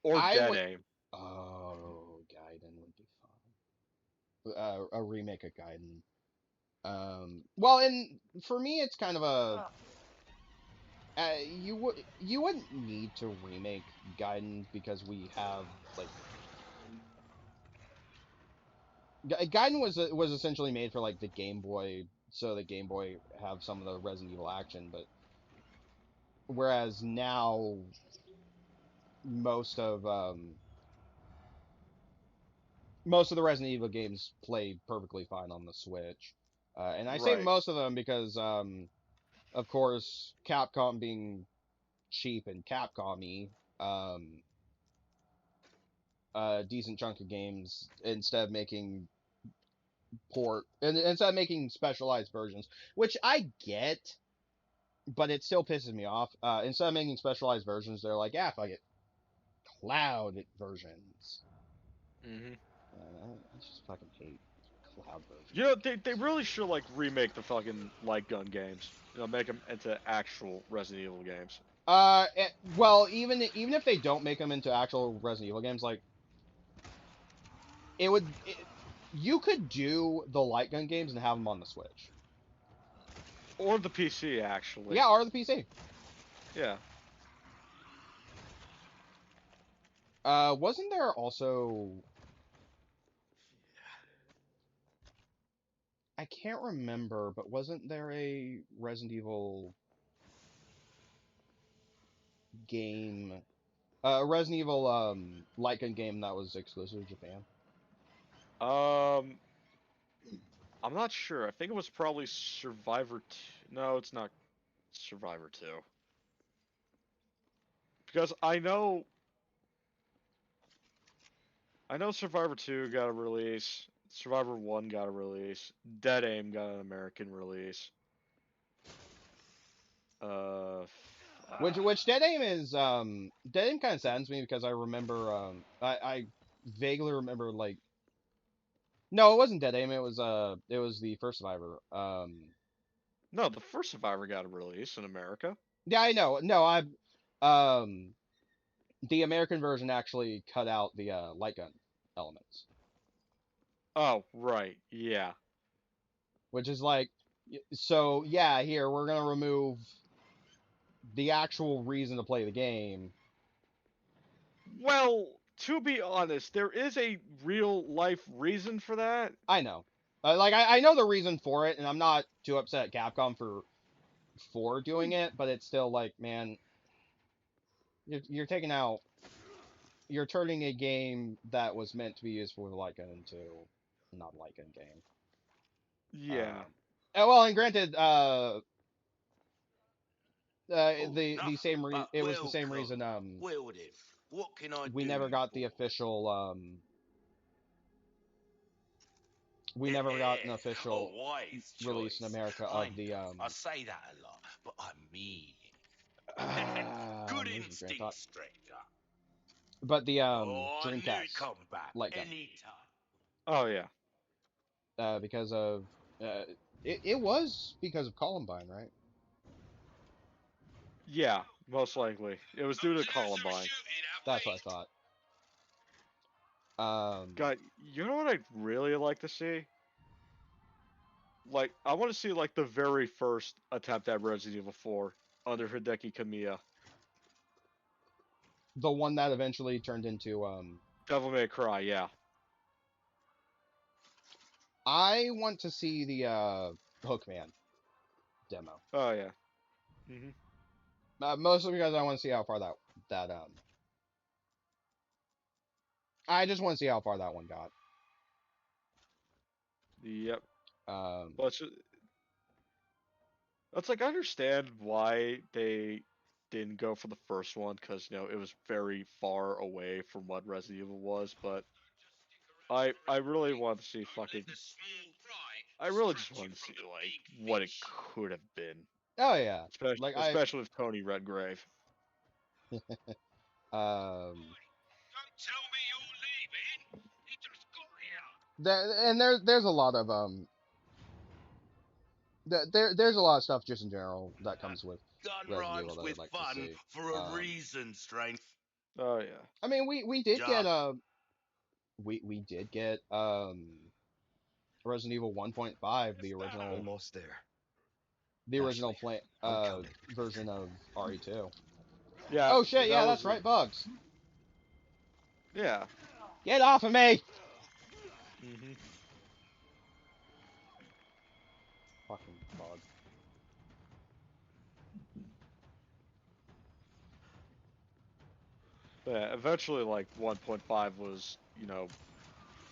or I Dead would. Aim. Oh, Gaiden would be fun. A remake of Gaiden. Well, and for me, it's kind of a you wouldn't need to remake Gaiden because we have like Gaiden was essentially made for like the Game Boy, so the Game Boy have some of the Resident Evil action, but whereas now most of um most of the Resident Evil games play perfectly fine on the Switch, and I say Right. most of them because of course Capcom being cheap and Capcom-y, um a decent chunk of games instead of making instead of making specialized versions, which I get, but it still pisses me off. Instead of making specialized versions, they're like, yeah, fuck it, cloud versions. Hmm. I just fucking hate cloud versions. They really should like remake the fucking light gun games. Make them into actual Resident Evil games. Well, even if they don't make them into actual Resident Evil games, like it would, you could do the light gun games and have them on the Switch. Or the PC actually. Yeah, or the PC. Yeah. Wasn't there also I can't remember, but wasn't there a Resident Evil game, Resident Evil light gun game that was exclusive to Japan? Um, I'm not sure. I think it was probably Survivor 2. No, it's not Survivor 2. Because I know Survivor 2 got a release. Survivor 1 got a release. Dead Aim got an American release. Uh, Which Dead Aim is Dead Aim kind of saddens me because I remember I vaguely remember like no, it wasn't Dead Aim, it was the first Survivor. no, the first Survivor got a release in America. Yeah, I know. No, I um the American version actually cut out the light gun elements, Oh, right. Yeah. which is like so yeah, here we're going to remove the actual reason to play the game. Well, to be honest, there is a real life reason for that. I know. Like I know the reason for it and I'm not too upset at Capcom for doing it, but it's still like, man, you're taking out, you're turning a game that was meant to be used for the light gun into not a light gun game. Yeah. Well, and granted, Oh, the same but it was the same welcome. reason Well then, what can I we do never you got the for? official we never got an official Oh, wise release in choice. America I of the know. I say that a lot, but I mean it. Good losing train of instinct, thought. stranger. But the Oh, I knew Dreamcast he'd come back light gun anytime. Oh, yeah. because of it was because of Columbine, right? Yeah, most likely. It was due to Columbine. That's what I thought. God, you know what I'd really like to see? Like, I want to see, like, the very first attempt at Resident Evil 4 under Hideki Kamiya. the one that eventually turned into Devil May Cry, yeah. I want to see the Hookman demo. Oh, yeah. Hmm. Mostly because I want to see how far that I just want to see how far that one got. Yep. Um, But it's like, I understand why they didn't go for the first one, because, it was very far away from what Resident Evil was, but I really want to see fucking... I really just want to see, like, what it could have been. oh yeah, Especially, like especially with Tony Redgrave. um, Don't tell me you're leaving. He just got here. there's a lot of there's a lot of stuff just in general that comes with Gun Resident rhymes Evil that I'd with like to fun see. for a reason, strength. Oh, yeah. I mean, we did Ja. get we did get Resident Evil 1.5, the original Almost there. original Ashley, play I'm counting. version of RE2. Yeah. Oh shit, yeah, that that's was- right, Bugs. Yeah. Get off of me! Hmm. Fucking bug. Yeah, eventually, like, 1.5 was,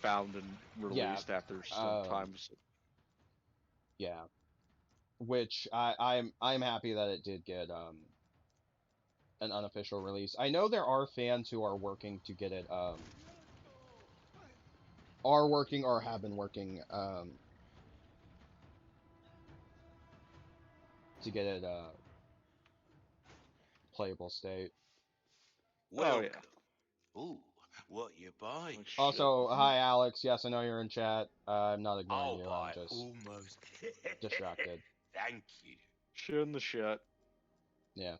found and released after some time. Yeah. Which I'm happy that it did get an unofficial release. I know there are fans who are working to get it are working or have been working to get it playable state. Welcome. yeah. Ooh, what you buy? Like, shit. Also, hi Alex. Yes, I know you're in chat. I'm not ignoring I'll you. buy I'm just almost. distracted. Thank you. Shit in the shit. Yeah.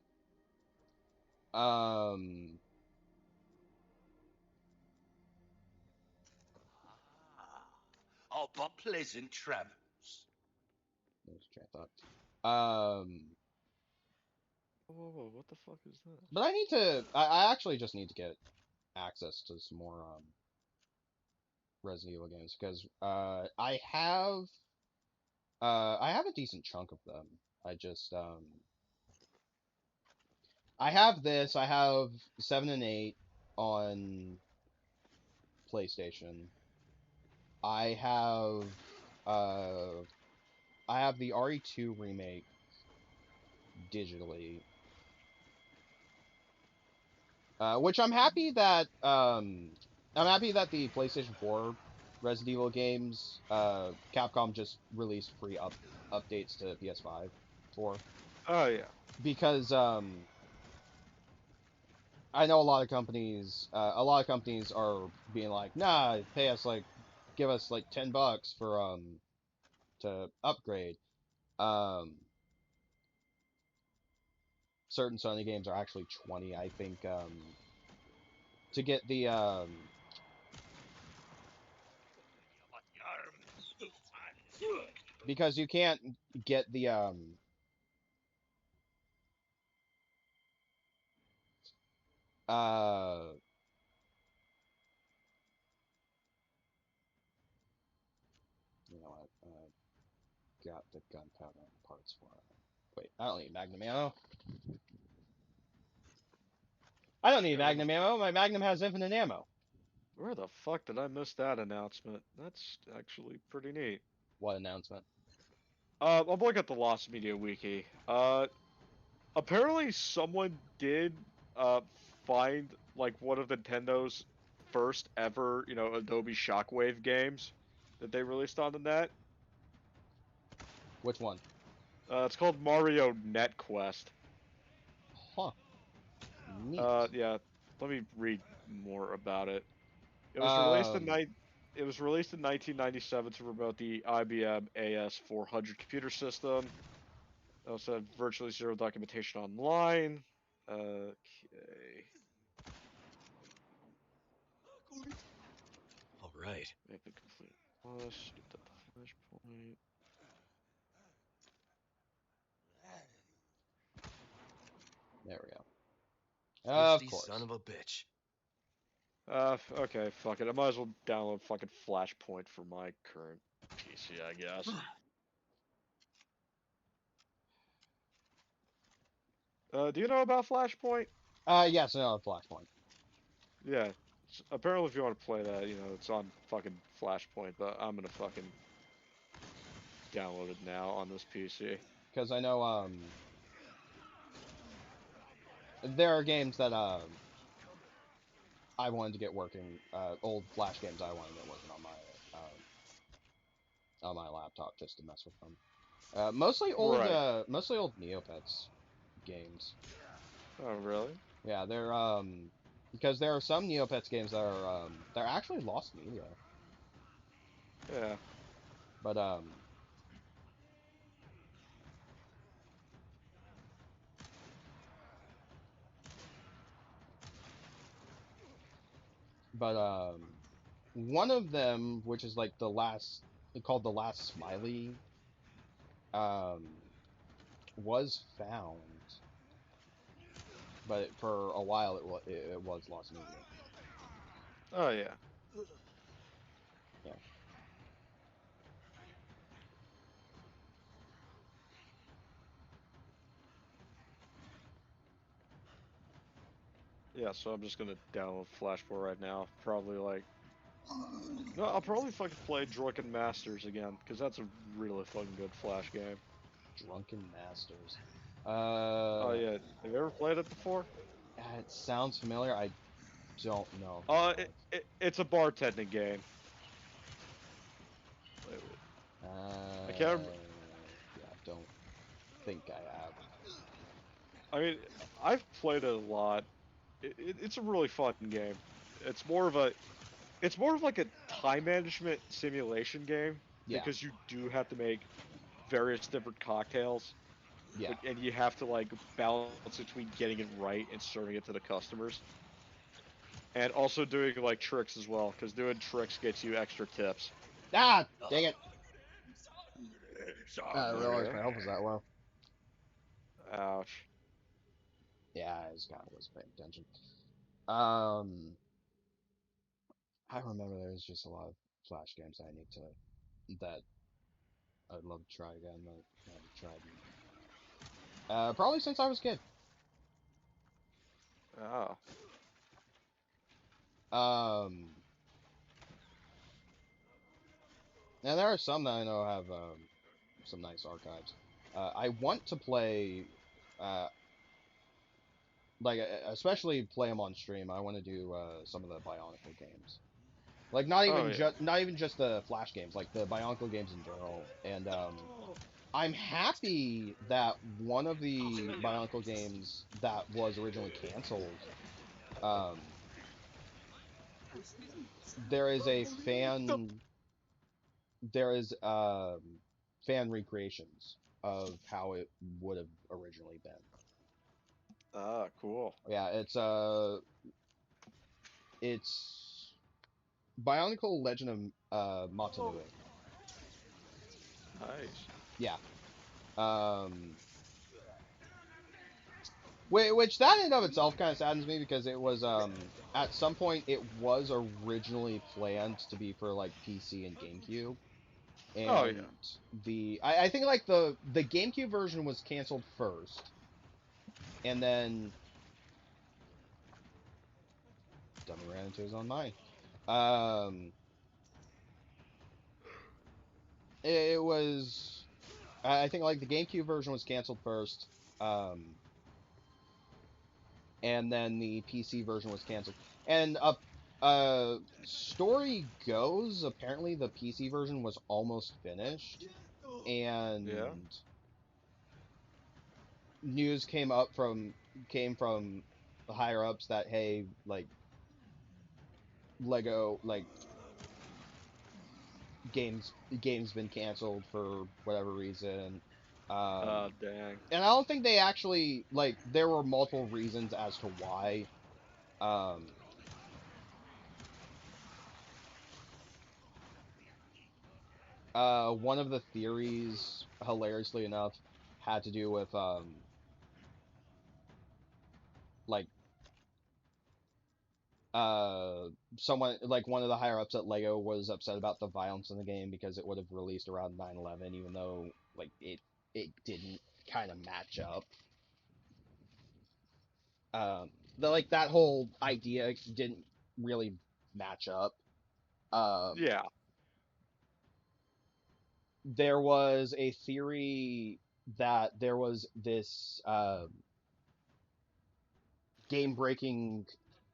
Ah, but pleasant travels. There's a train of thought. Whoa, what the fuck is that? But I need to. I actually just need to get access to some more Resident Evil games because I have I have a decent chunk of them. I just I have this. I have 7 and 8 on PlayStation. I have uh I have the RE2 remake digitally. Which I'm happy that the PlayStation 4 Resident Evil games Capcom just released free updates to PS5 for, Oh yeah. because I know a lot of companies are being like, nah, pay us like, give us like $10 for to upgrade. Um, Certain Sony games are actually 20, I think, to get the because you can't get the uh you know what, got the gunpowder and parts for it. Wait, I don't need Magnum ammo. I don't need Yeah, where Magnum ammo. My Magnum has infinite ammo. the fuck did I miss that announcement? That's actually pretty neat. What announcement? I'm looking at the Lost Media Wiki. Apparently someone did uh find like one of Nintendo's first ever, Adobe Shockwave games that they released on the net. Which one? It's called Mario Net Quest. Huh. Neat. Yeah, let me read more about it. It was released in Um, night. It was released in 1997 to promote the IBM AS400 computer system. It also had virtually zero documentation online. Okay. All right. Make the complete plus. Get that the flashpoint. there we go. Of Twisty course. son of a bitch. Okay, fuck it. I might as well download fucking Flashpoint for my current PC, I guess. Do you know about Flashpoint? Yes, no, Flashpoint. Yeah. Apparently, if you want to play that, it's on fucking Flashpoint, but I'm gonna fucking download it now on this PC. Because I know, there are games that, I wanted to get working, old Flash games I wanted to get working on my laptop just to mess with them. Right. Mostly old Neopets games. Oh, really? Yeah, they're, because there are some Neopets games that are, they're actually lost media. Yeah. But, but, one of them, which is like called the last Smiley, um, was found, but for a while it was lost media. Oh, yeah. Yeah. Yeah, so I'm just gonna download Flashpoint right now. Probably like. No, I'll probably fucking play Drunken Masters again, because that's a really fucking good Flash game. Drunken Masters. Oh, yeah. Have you ever played it before? It sounds familiar. I don't know if Uh, I it, it, it's a bartending game. Wait, wait. have. I can't remember. Yeah, don't think I have. I mean, I've played it a lot. It's a really fun game. It's more of a, it's more of like a time management simulation game Yeah, because you do have to make various different cocktails, yeah. and you have to like balance between getting it right and serving it to the customers, and also doing like tricks as well because doing tricks gets you extra tips. Ah, dang it! I didn't realize Okay. my health was that low. Ouch. Yeah, I just kind of wasn't paying attention. Um, I remember there's just a lot of Flash games that I need to that I'd love to try again, but I haven't tried. Probably since I was a kid. Oh. And there are some that I know have some nice archives. I want to play, uh, especially play them on stream. I want to do some of the Bionicle games, like Oh yeah. not even just the Flash games, like the Bionicle games in general. And I'm happy that one of the Bionicle games that was originally canceled, um, there is a fan there is fan recreations of how it would have originally been. Ah, cool. Yeah, it's Bionicle Legend of Matanui. Nice. Yeah. Which that in and of itself kind of saddens me because it was at some point it was originally planned to be for like PC and GameCube. Oh And yeah. I think like the GameCube version was canceled first, and then Dummy ran into his own mind. Um, it was I think like the GameCube version was canceled first, and then the PC version was canceled. And story goes, apparently the PC version was almost finished, Yeah. and news came from the higher ups that hey, like Lego like game's been canceled for whatever reason. Um, Dang. and I don't think they actually like there were multiple reasons as to why. Um, one of the theories, hilariously enough, had to do with like uh someone like one of the higher ups at Lego was upset about the violence in the game because it would have released around 9/11, even though like it didn't kind of match up. Like that whole idea didn't really match up. Um, Yeah. there was a theory that there was this game-breaking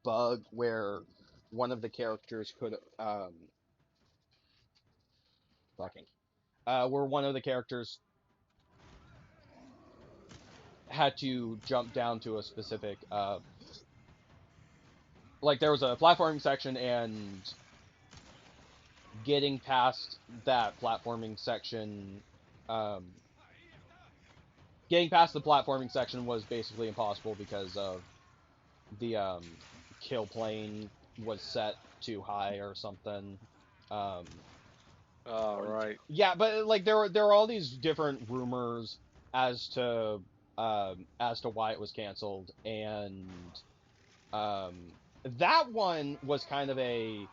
bug where one of the characters could fucking where one of the characters had to jump down to a specific like there was a platforming section and getting past that platforming section um getting past the platforming section was basically impossible because of the kill plane was set too high or something. Um, Right. yeah, but like there were all these different rumors as to why it was canceled, and um, that one was kind of a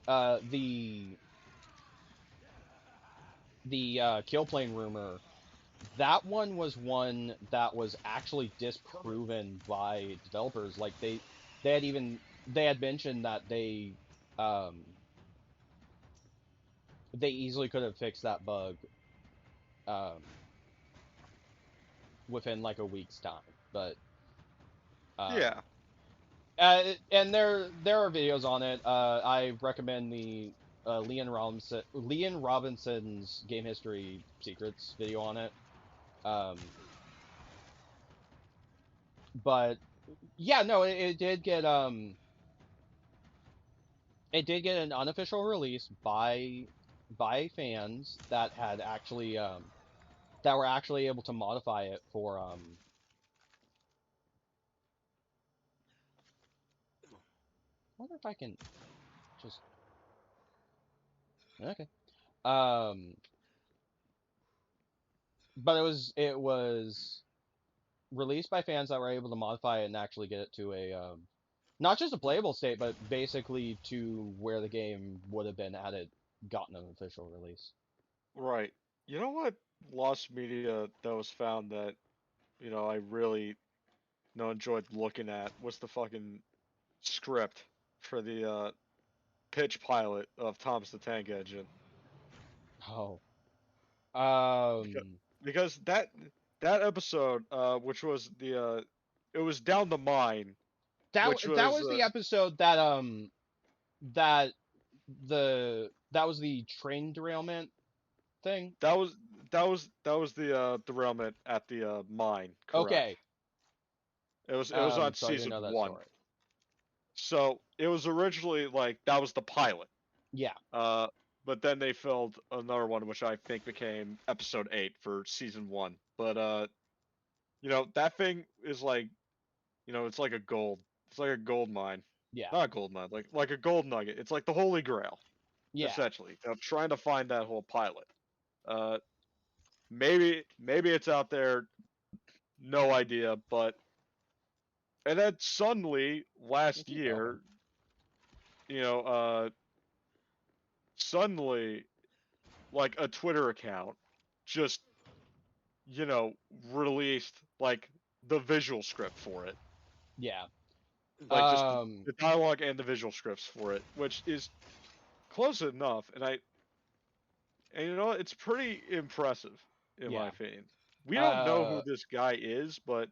the kill plane rumor. That one was one that was actually disproven by developers. Like they had mentioned that um they easily could have fixed that bug um within like a week's time. But um Yeah. and there are videos on it. I recommend the Leon Robinson's Game History Secrets video on it. Um but yeah, no, it did get an unofficial release by fans that had actually that were actually able to modify it for I wonder if I can just okay. Um but it was released by fans that were able to modify it and actually get it to a not just a playable state, but basically to where the game would have been had it gotten an official release. Right. You know what lost media that was found that I really enjoyed looking at was the fucking script for the pitch pilot of Thomas the Tank Engine. Oh. Because, Um. because that episode, which was it was down the mine, That which that was was the episode that that that was the train derailment thing. that was that was the derailment at the mine, correct? Okay. It was on So I didn't season know that 1. story. So it was originally like that was the pilot. Yeah. Uh, but then they filmed another one, which I think became episode 8 for season 1. But that thing is like, it's like it's like a gold mine, Yeah. not a gold mine, like a gold nugget. It's like the holy grail, Yeah. essentially, of trying to find that whole pilot. Uh, maybe it's out there, no idea. But and then suddenly last Keep going. year, you know, uh, suddenly like a Twitter account just you know, released like the visual script for it, Yeah. like just Um. the dialogue and the visual scripts for it, which is close enough. And it's pretty impressive in my Yeah. opinion. We don't know who Uh. this guy is, but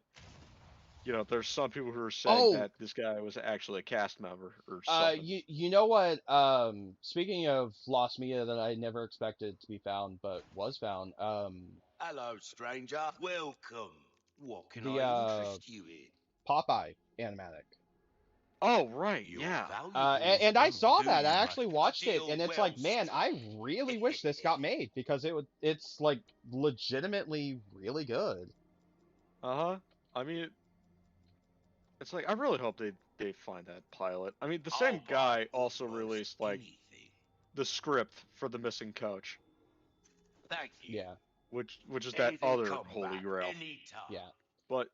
there's some people who are saying Oh. that this guy was actually a cast member or something. You know what? Speaking of lost media that I never expected to be found, but was found. Hello, stranger. Welcome. What can The I interest you in? Popeye animatic. Oh right, Your yeah. valuables And I won't saw do that. I you actually much. watched it, Deal and it's well like, man, struck. I really wish this got made because it's like legitimately really good. Uh-huh. I mean, it's like I really hope they find that pilot. I mean, the I'll same buy guy also almost released like anything. the script for The Missing Coach, Thank you. Yeah. which is that Anything other come holy back grail. anytime. Yeah. But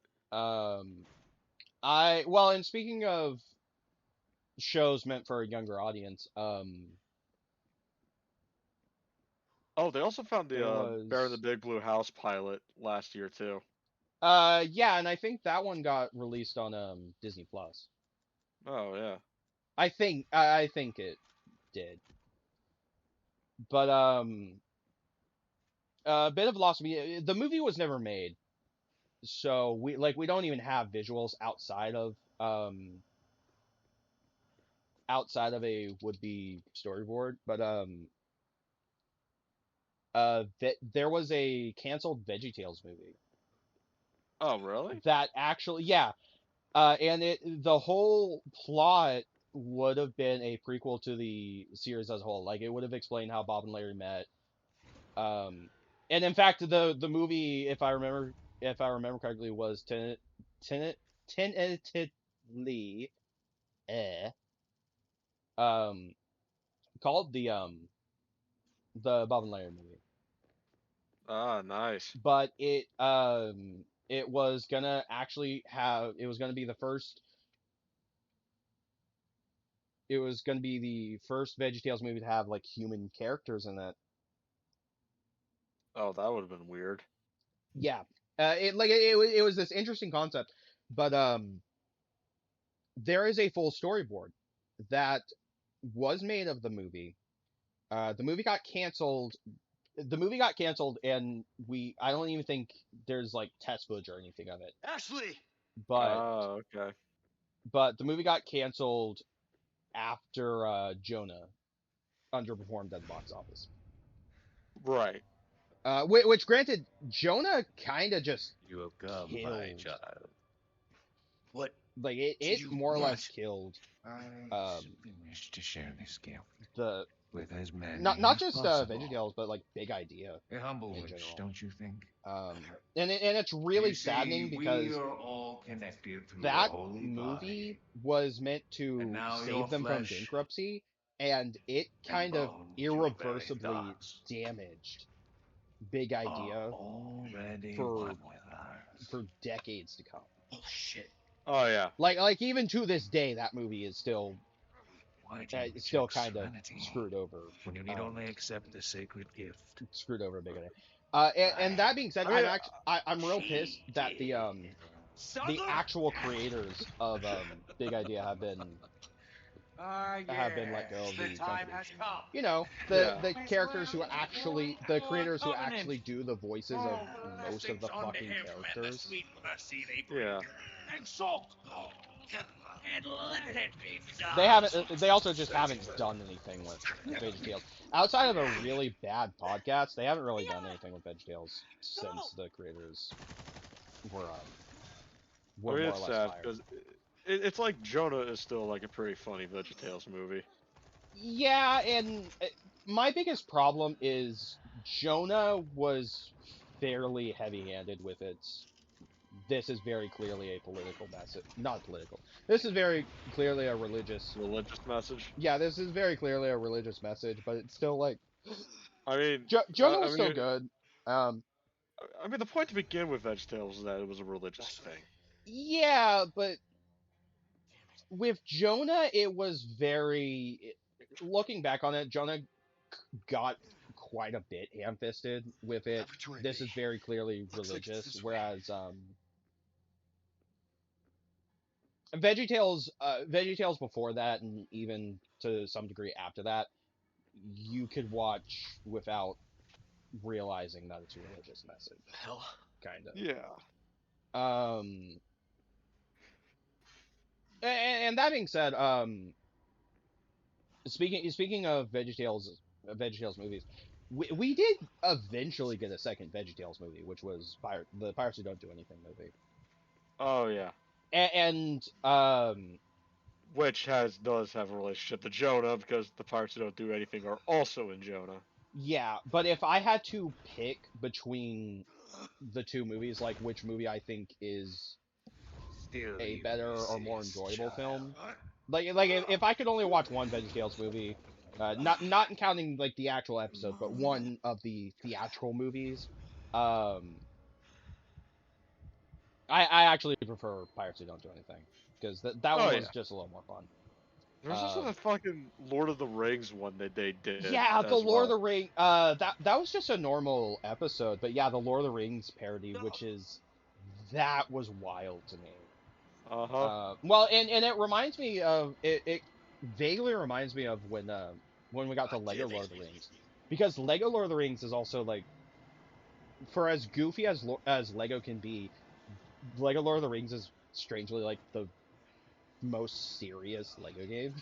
And speaking of shows meant for a younger audience, oh, they also found there the Bear in the was Big Blue House pilot last year too. yeah, and I think that one got released on Disney Plus. Oh yeah. I think it did. But a bit of lost media. The movie was never made, so we don't even have visuals outside of a would be storyboard. But there was a canceled VeggieTales movie Oh really? that actually, yeah, and the whole plot would have been a prequel to the series as a whole. Like it would have explained how Bob and Larry met. Um, and in fact, the movie, if I remember correctly, was tentatively eh, um called the Bob and Larry movie, Ah, nice. but it was gonna actually have it was gonna be the first it was gonna be the first VeggieTales movie to have like human characters in it. Oh, that would have been weird. Yeah, it was this interesting concept, but there is a full storyboard that was made of the movie. The movie got canceled. The movie got canceled, and I don't even think there's like test footage or anything of it. Ashley! But Oh, okay. the movie got canceled after Jonah underperformed at the box office. Right. Which granted, Jonah kind of just You have come, my killed. child. What? Like it You more or less must- killed I wish to share this gift the with as many not as just possible. VeggieTales, but like Big Idea. A humble in wish, general. don't you think? And it's really You see, saddening because we are all connected through that the holy movie body, was meant to and now save your them from flesh bankruptcy, and it and kind of bones, your very irreversibly thoughts damaged Big are Idea already for- one with ours. for decades to come. Oh, shit. Oh yeah. Like even to this day, that movie is still Why do you it's still reject kind of serenity screwed over. when you need um, only accept the sacred gift? Screwed over big idea. And that being said, I mean, I'm real pissed that the actual creators of Big Idea have been let go of the company. You know, Yeah. the characters who actually, the creators who actually do the voices of most of the fucking characters. Yeah. They haven't. They also just haven't done anything with VeggieTales outside of a really bad podcast. They haven't really done anything with VeggieTales since the creators were I mean, more or it's less sad fired. because it's like Jonah is still like a pretty funny VeggieTales movie. Yeah, and my biggest problem is Jonah was fairly heavy-handed with its. This is very clearly a political message. Not political. This is very clearly a religious. Religious message. Yeah, this is very clearly a religious message, but it's still like I mean, Jonah I was still mean, good. I mean, the point to begin with VeggieTales is that it was a religious thing. Yeah, but with Jonah, it was very. Looking back on it, Jonah got quite a bit ham-fisted with it. This is very clearly religious, whereas VeggieTales before that, and even to some degree after that, you could watch without realizing that it's a religious message, kind of. Yeah. And that being said, speaking of VeggieTales movies, we did eventually get a second VeggieTales movie, which was the Pirates Who Don't Do Anything movie. Oh yeah. And Which does have a relationship to Jonah because the parts that don't do anything are also in Jonah. yeah, but if I had to pick between the two movies, like which movie I think is Still, a you better or more resist, enjoyable film, child. like if I could only watch one VeggieTales movie, not counting like the actual episode, but one of the theatrical movies, I actually prefer Pirates Who Don't Do Anything because that Oh one yeah. was just a little more fun. There's also the fucking Lord of the Rings one that they did. Yeah, the as Lord of well. the Ring. That was just a normal episode, but yeah, the Lord of the Rings parody, which is that was wild to me. Well, and it reminds me of it. It vaguely reminds me of when we got to Lego Lord of the Rings, because Lego Lord of the Rings is also like, for as goofy as Lego can be, Lego Lord of the Rings is strangely like the most serious Lego game.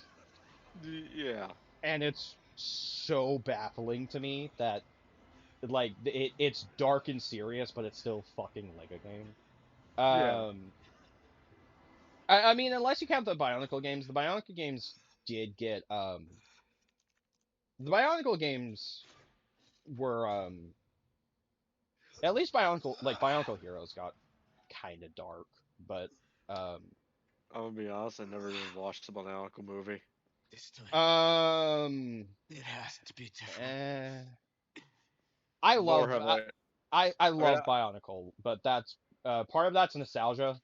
Yeah. And it's so baffling to me that like it's dark and serious, but it's still fucking Lego game. Yeah. I mean, unless you count the Bionicle games did get the Bionicle games were at least Bionicle Heroes got kind of dark, but I'm gonna be honest, I never even watched the Bionicle movie. This time, um it has to be different. I Nor love have I love I- Bionicle, but that's part of that's nostalgia.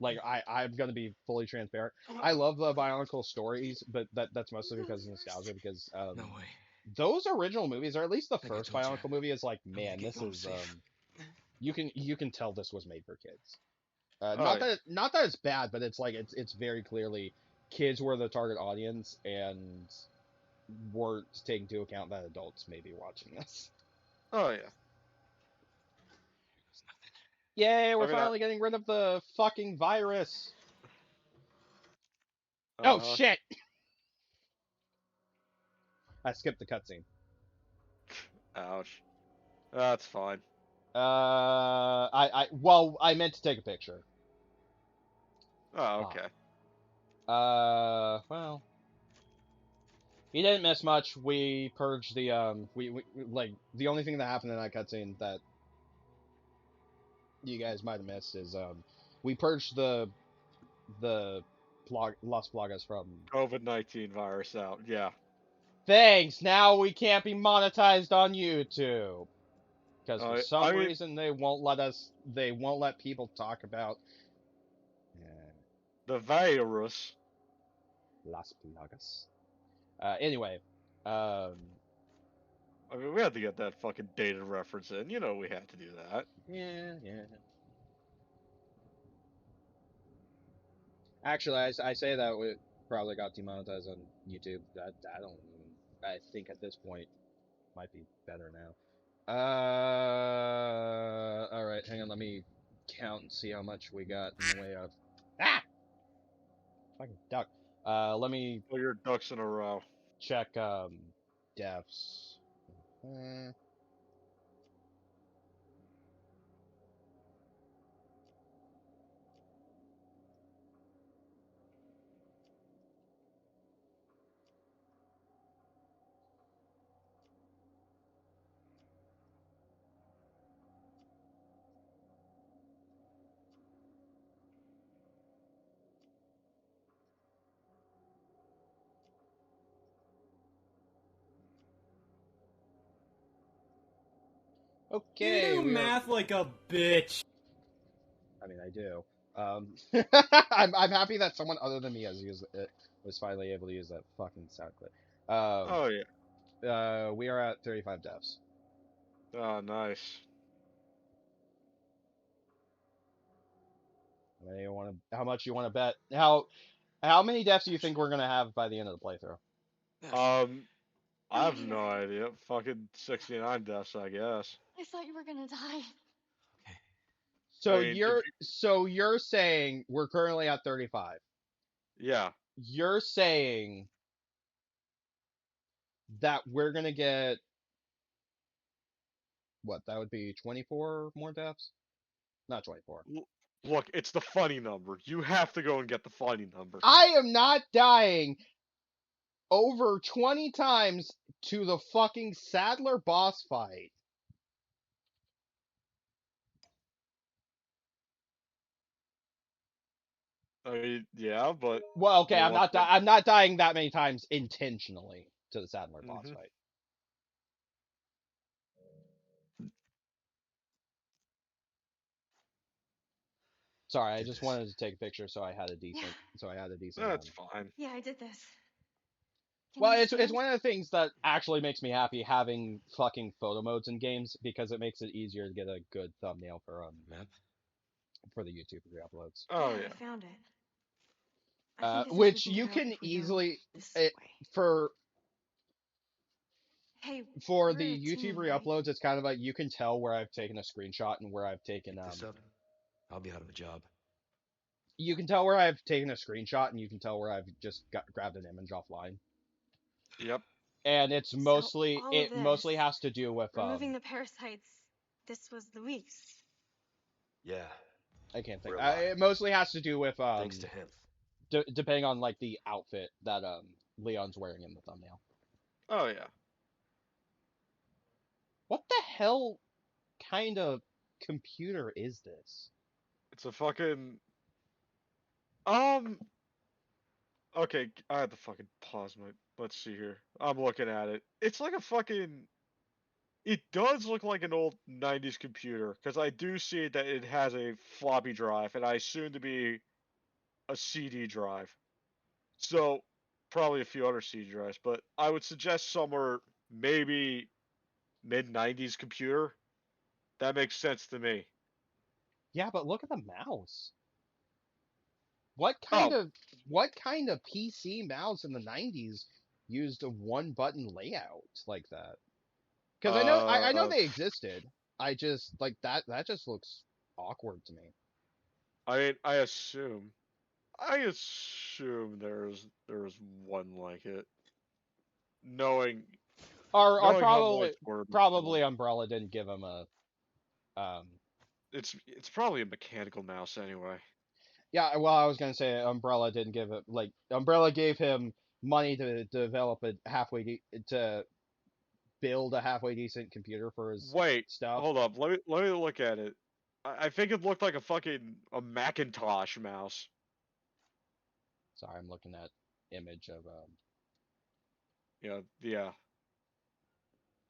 Like I'm gonna be fully transparent. I love the Bionicle stories, but that's mostly because of nostalgia. Because No way. those original movies, or at least the Like I first told ya, Bionicle movie, is like, I'll man, make it this home is safe. you can tell this was made for kids. Oh, Not that it's bad, but it's like it's very clearly kids were the target audience and weren't taking into account that adults may be watching this. Oh yeah. Yay, we're I mean, finally getting rid of the fucking virus. Oh shit! I skipped the cutscene. Ouch. That's fine. Well, I meant to take a picture. Oh, okay. Well, you didn't miss much. We purged the we like the only thing that happened in that cutscene that you guys might have missed is we purged the Las Plagas from. COVID-19 virus out. Yeah. Thanks. Now we can't be monetized on YouTube because for some I mean, reason they won't let us. They won't let people talk about. the virus. Las Plagas. Anyway, I mean, we had to get that fucking dated reference in. You know, we had to do that. yeah. Actually, I say that we probably got demonetized on YouTube. I don't even. I think at this point might be better now. All right, hang on. Let me count and see how much we got in the way of. Ah, fucking duck. Let me Well, your ducks in a row. check deaths. Uh, You okay, do we are. math like a bitch. I mean, I do. I'm happy that someone other than me has used it. Was finally able to use that fucking sound clip. Oh yeah. We are at 35 deaths. Oh, nice. How much you want to bet? How many deaths do you think we're gonna have by the end of the playthrough? I I'm have here. no idea. Fucking 69 deaths, I guess. I thought you were gonna die. So I mean, if you're saying we're currently at 35. yeah. You're saying that we're gonna get what? That would be 24 more deaths? Not 24. Look, it's the funny number. You have to go and get the funny number. I am not dying over 20 times to the fucking Sadler boss fight. I mean, yeah, but Well, okay, you want that? I'm not dying that many times intentionally to the Sadler boss Mhm. fight. Sorry, I Did just this. wanted to take a picture so I had a decent That's fine. Yeah, I did this. Can Well, you it's stand? one of the things that actually makes me happy having fucking photo modes in games because it makes it easier to get a good thumbnail Map? for the YouTube re-uploads. Oh Yeah, yeah. I found it. I think this is Which we can you get out can if we easily go this it, way. for Hey, for we're the a YouTube team, right? re-uploads. It's kind of like you can tell where I've taken a screenshot and where I've taken Keep this up. I'll be out of a job. you can tell where I've taken a screenshot and you can tell where I've just grabbed an image offline. Yep. And it's So mostly all it of mostly this, has to do with removing the parasites. This was the weeks. Yeah. I can't think. We're alive. It mostly has to do with Thanks to him. depending on like the outfit that Leon's wearing in the thumbnail. Oh yeah. What the hell kind of computer is this? It's a fucking um. Okay, I had to fucking pause my. Let's see here. I'm looking at it. It's like a fucking. It does look like an old 90s computer because I do see that it has a floppy drive, and I assume to be a CD drive. So probably a few other CD drives, but I would suggest somewhere maybe mid 90s computer. That makes sense to me. Yeah, but look at the mouse. What kind Oh, of PC mouse in the 90s used a one button layout like that? Because I know uh, they existed. I just like that just looks awkward to me. I mean, I assume there's one like it. Knowing Or knowing how much probably Umbrella didn't give him a um it's probably a mechanical mouse anyway. yeah, well I was gonna say Umbrella didn't give it like Umbrella gave him money to develop to build a halfway decent computer for his Wait, stuff. hold up. Let me look at it. I think it looked like a Macintosh mouse. Sorry, I'm looking at image of Yeah. Yeah, look.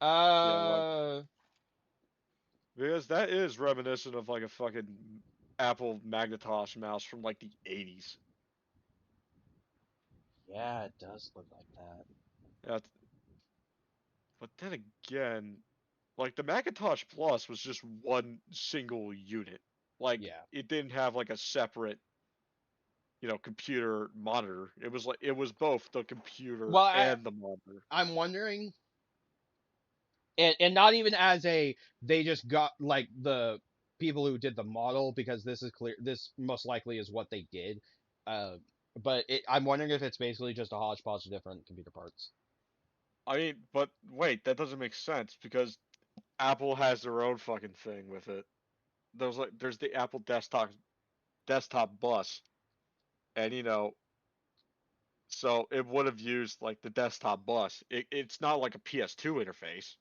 uh Because that is reminiscent of like a fucking Apple Macintosh mouse from like the 80s. yeah, it does look like that. That's, but then again, like the Macintosh Plus was just one single unit. Like Yeah. it didn't have like a separate, computer monitor. It was like it was both the computer Well, and the monitor. I'm wondering, and not even as a they just got like the people who did the model because this is clear. This most likely is what they did. Uh, but I'm wondering if it's basically just a hodgepodge of different computer parts. I mean, but wait, that doesn't make sense because Apple has their own fucking thing with it. There's the Apple desktop bus, and so it would have used like the desktop bus. It's not like a PS2 interface.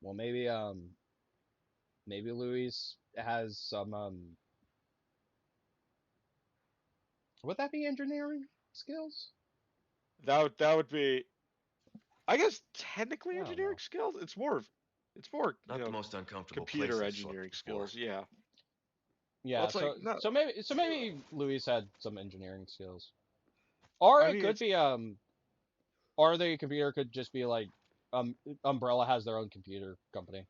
Well, maybe Louis has some would that be engineering skills? That would be, I guess, technically I don't engineering know. skills. It's more Not the most uncomfortable place computer I've slept engineering before. skills. Yeah. Well, Yeah, it's like no. so maybe Louis had some engineering skills, or I it mean, could it's. be or the computer could just be like Umbrella has their own computer company,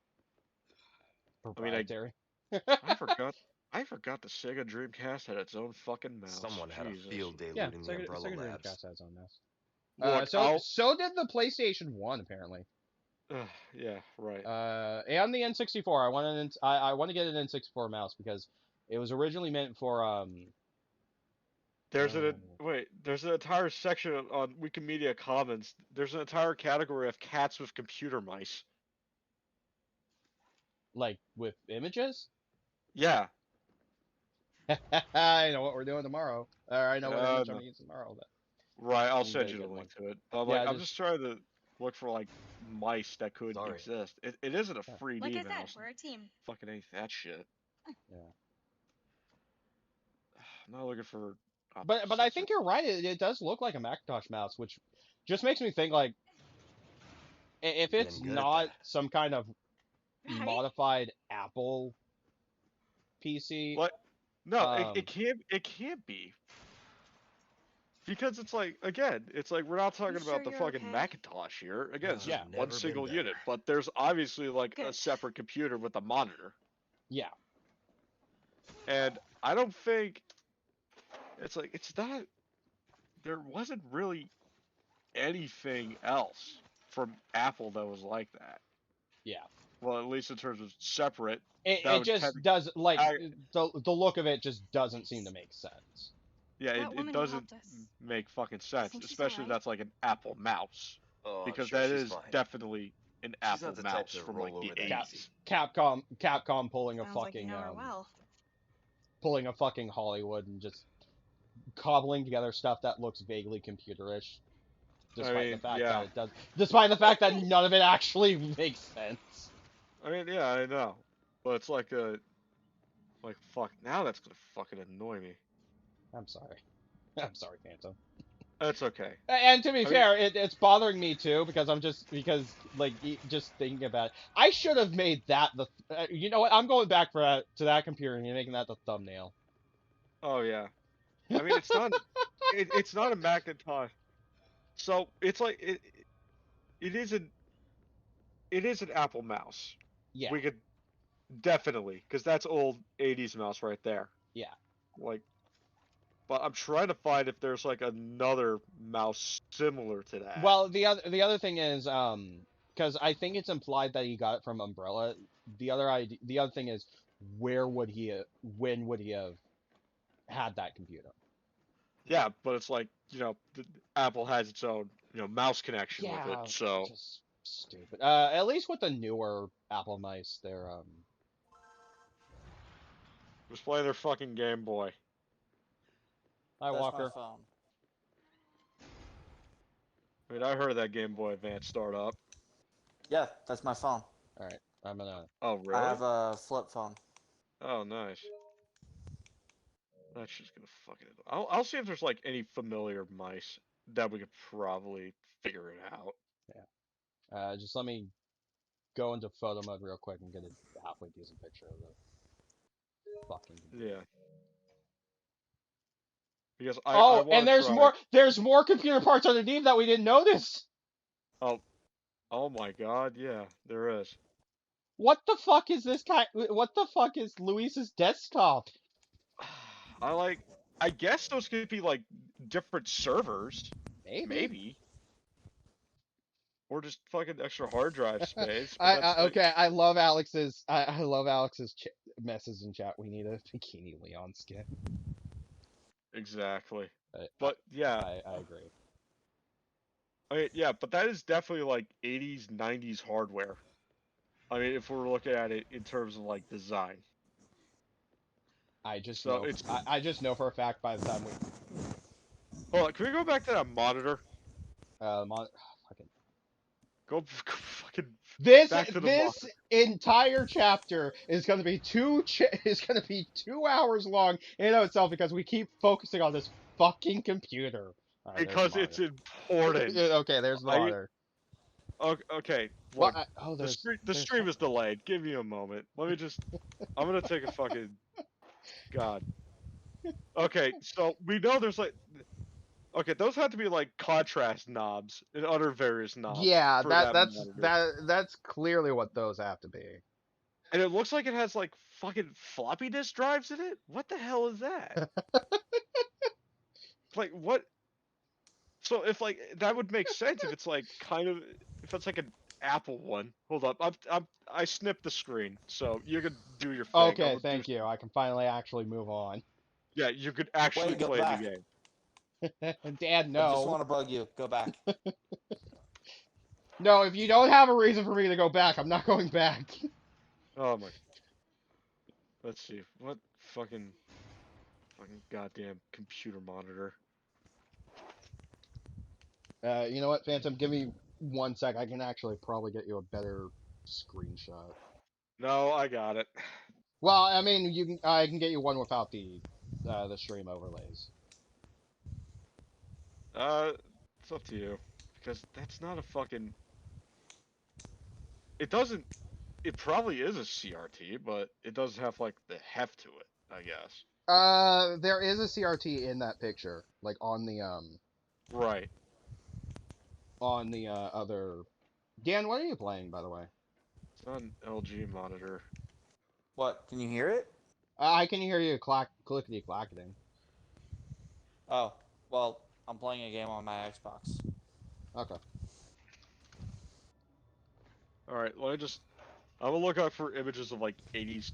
I mean, I proprietary. I forgot. I forgot the Sega Dreamcast had its own fucking mouse. Someone had a Jesus. field day Yeah, looting the Umbrella Sega Labs. Dreamcast has its own mouse. Look, I'll. So did the PlayStation 1 apparently. Yeah, right. And the N64. I want to get an N64 mouse because it was originally meant for There's an oh, wait. There's an entire section on Wikimedia Commons. There's an entire category of cats with computer mice. like with images. Yeah. I know what we're doing tomorrow. Or I know what image I'm No. using tomorrow. But Right. I'll I'm send gonna you the get link one. to it. But Yeah, I'm just trying to look for like mice that could Sorry. exist. It isn't a Yeah. 3D Like I said, mouse. we're a team. Fucking ain't that shit. Yeah. I'm not looking for. But I think you're right. It does look like a Macintosh mouse, which just makes me think like if Getting it's good at not that. some kind of Right? modified Apple PC. What? No, Um, it can't be. Because it's like again, it's like we're not talking You about sure the you're fucking okay? Macintosh here. Again, it's just Yeah. one Never been single better. unit, but there's obviously like a Good. separate computer with a monitor. Yeah. And I don't think it's not there wasn't really anything else from Apple that was like that. Yeah. Well, at least in terms of separate, that It would just does like I- the look of it just doesn't seem to make sense. yeah, That it woman who doesn't helped us. make fucking sense, think she's especially if alright? that's like an Apple mouse. Oh, I'm Because sure that she's is fine. definitely an She's Apple not the type mouse to from roll like the over that 80s. easy. Capcom pulling a Sounds like you fucking know her well. pulling a fucking Hollywood and just cobbling together stuff that looks vaguely computerish. Despite the fact that it does, despite the fact that none of it actually makes sense. I mean, yeah, I know. But it's like fuck, now that's gonna fucking annoy me. I'm sorry. I'm sorry, Phantom. That's okay. And to be I mean- fair, it's bothering me too because just thinking about it. I should have made that the. You know what? I'm going back to that computer and making that the thumbnail. Oh yeah. I mean, it's not it's not a Macintosh. So it's like it is an Apple mouse. Yeah. We could definitely, because that's old 80s mouse right there. Yeah. Like, but I'm trying to find if there's like another mouse similar to that. Well, the other thing is because I think it's implied that he got it from Umbrella. The other thing is when would he have had that computer? Yeah, but it's like Apple has its own mouse connection with it. So just stupid. At least with the newer Apple mice, they're just play their fucking Game Boy. Hi That's Walker. my phone. I mean, I heard that Game Boy Advance start up. Yeah, that's my phone. All right, I'm gonna. Oh really? I have a flip phone. Oh nice. That's just gonna fucking. I'll see if there's like any familiar mice that we could probably figure it out. Just let me go into photo mode real quick and get a halfway decent picture of the fucking. Yeah. because I Oh, wanna and there's try. more. There's more computer parts underneath that we didn't notice. Oh my god, yeah, there is. What the fuck is this guy? What the fuck is Luis's desktop? I guess those could be like different servers, maybe, or just fucking extra hard drive space. But that's like Okay. I love Alex's. I love Alex's message in chat. We need a Bikini Leon skin. exactly. I, But yeah, I agree. I mean, yeah, but that is definitely like 80s, 90s hardware. I mean, if we're looking at it in terms of like design. I just So know. it's I just know for a fact by the time we hold on. Can we go back to that monitor? fucking Go fucking this back to the this entire chapter is going to be is going to be 2 hours long in and of itself because we keep focusing on this fucking computer. Alright, there's the because it's monitor. important. Okay, there's the monitor. Okay, Well, look, the there's stream is delayed. Give me a moment. Let me just. I'm gonna take a fucking. God. Okay, so we know there's like. Okay, those have to be like contrast knobs and other various knobs. Yeah, for that's monitor. that's clearly what those have to be. And it looks like it has like fucking floppy disk drives in it. What the hell is that? Like what? So if like that would make sense if it's like kind of if it's like an Apple one. Hold up, I snipped the screen, so you could do your thing. Okay, thank you. I can finally actually move on. Yeah, you could actually Wait, go play back. the game. Dad, I just no. want to bug you. Go back. No, if you don't have a reason for me to go back, I'm not going back. Oh my. Let's see. What fucking goddamn computer monitor. You know what, Phantom? Give me 1 sec. I can actually probably get you a better screenshot. No, I got it. Well, I mean, I can get you one without the stream overlays. It's up to you. Because that's not a fucking. It doesn't. It probably is a CRT, but it doesn't have like the heft to it, I guess. There is a CRT in that picture, like Right. on the other. Dan, what are you playing, by the way? It's not an LG monitor. What? Can you hear it? I can hear you clickety clacketing. Oh, well, I'm playing a game on my Xbox. Okay. Alright, let me just. I'm gonna look out for images of like 80s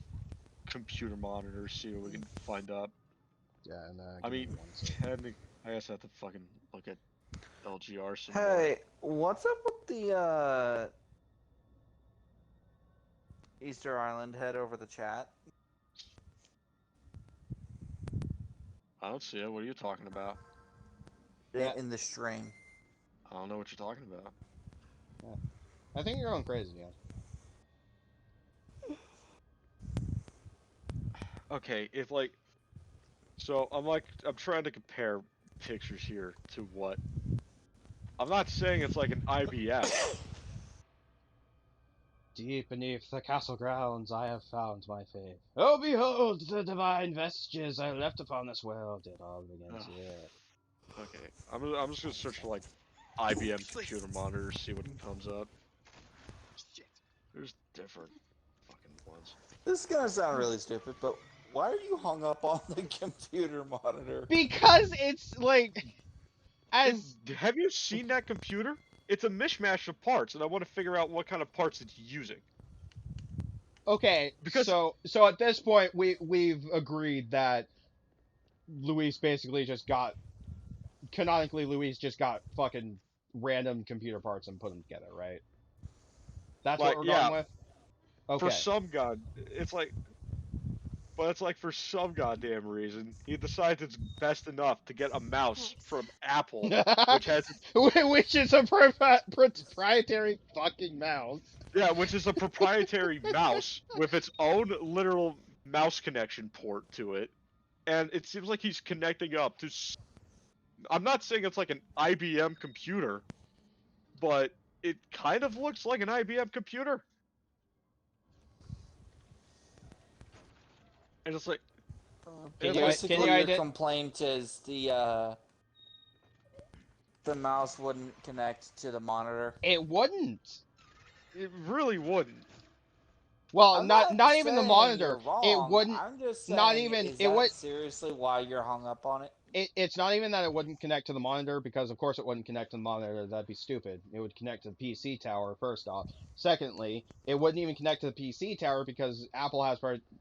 computer monitors, see what we can find up. Yeah, and I give me mean, 1 sec. I guess I have to fucking look at LGR some more. Hey, what's up with the Easter Island head over the chat? I don't see it. What are you talking about? Yeah. In the stream. I don't know what you're talking about. I think you're going crazy, yeah. Okay, if like, so I'm trying to compare pictures here to what. I'm not saying it's like an IBM. Deep beneath the castle grounds I have found my faith. Oh, behold, the divine vestiges I left upon this world. It all begins here. Okay, I'm just gonna search for like IBM computer monitors, see what comes up. There's different fucking ones. This is gonna sound really stupid, but why are you hung up on the computer monitor? Because it's like, Have you seen that computer? It's a mishmash of parts, and I want to figure out what kind of parts it's using. Okay, Because so at this point we've agreed that Luis basically just got canonically Luis just got fucking random computer parts and put them together, right? That's like, what we're going with. Okay. For some but it's like for some goddamn reason he decides it's best enough to get a mouse from Apple, which is a proprietary fucking mouse. Yeah, which is a proprietary mouse with its own literal mouse connection port to it, and it seems like he's connecting up to. I'm not saying it's like an IBM computer, but it kind of looks like an IBM computer. And it's like, Can you Basically, can you your ident- complaint is the mouse wouldn't connect to the monitor. It wouldn't. It really wouldn't. Well, I'm not even the saying monitor. You're wrong. It wouldn't. I'm just saying. Not even Is it that would. seriously why you're hung up on it? It's not even that it wouldn't connect to the monitor, because of course it wouldn't connect to the monitor. That'd be stupid. It would connect to the PC tower first off. Secondly, it wouldn't even connect to the PC tower because Apple has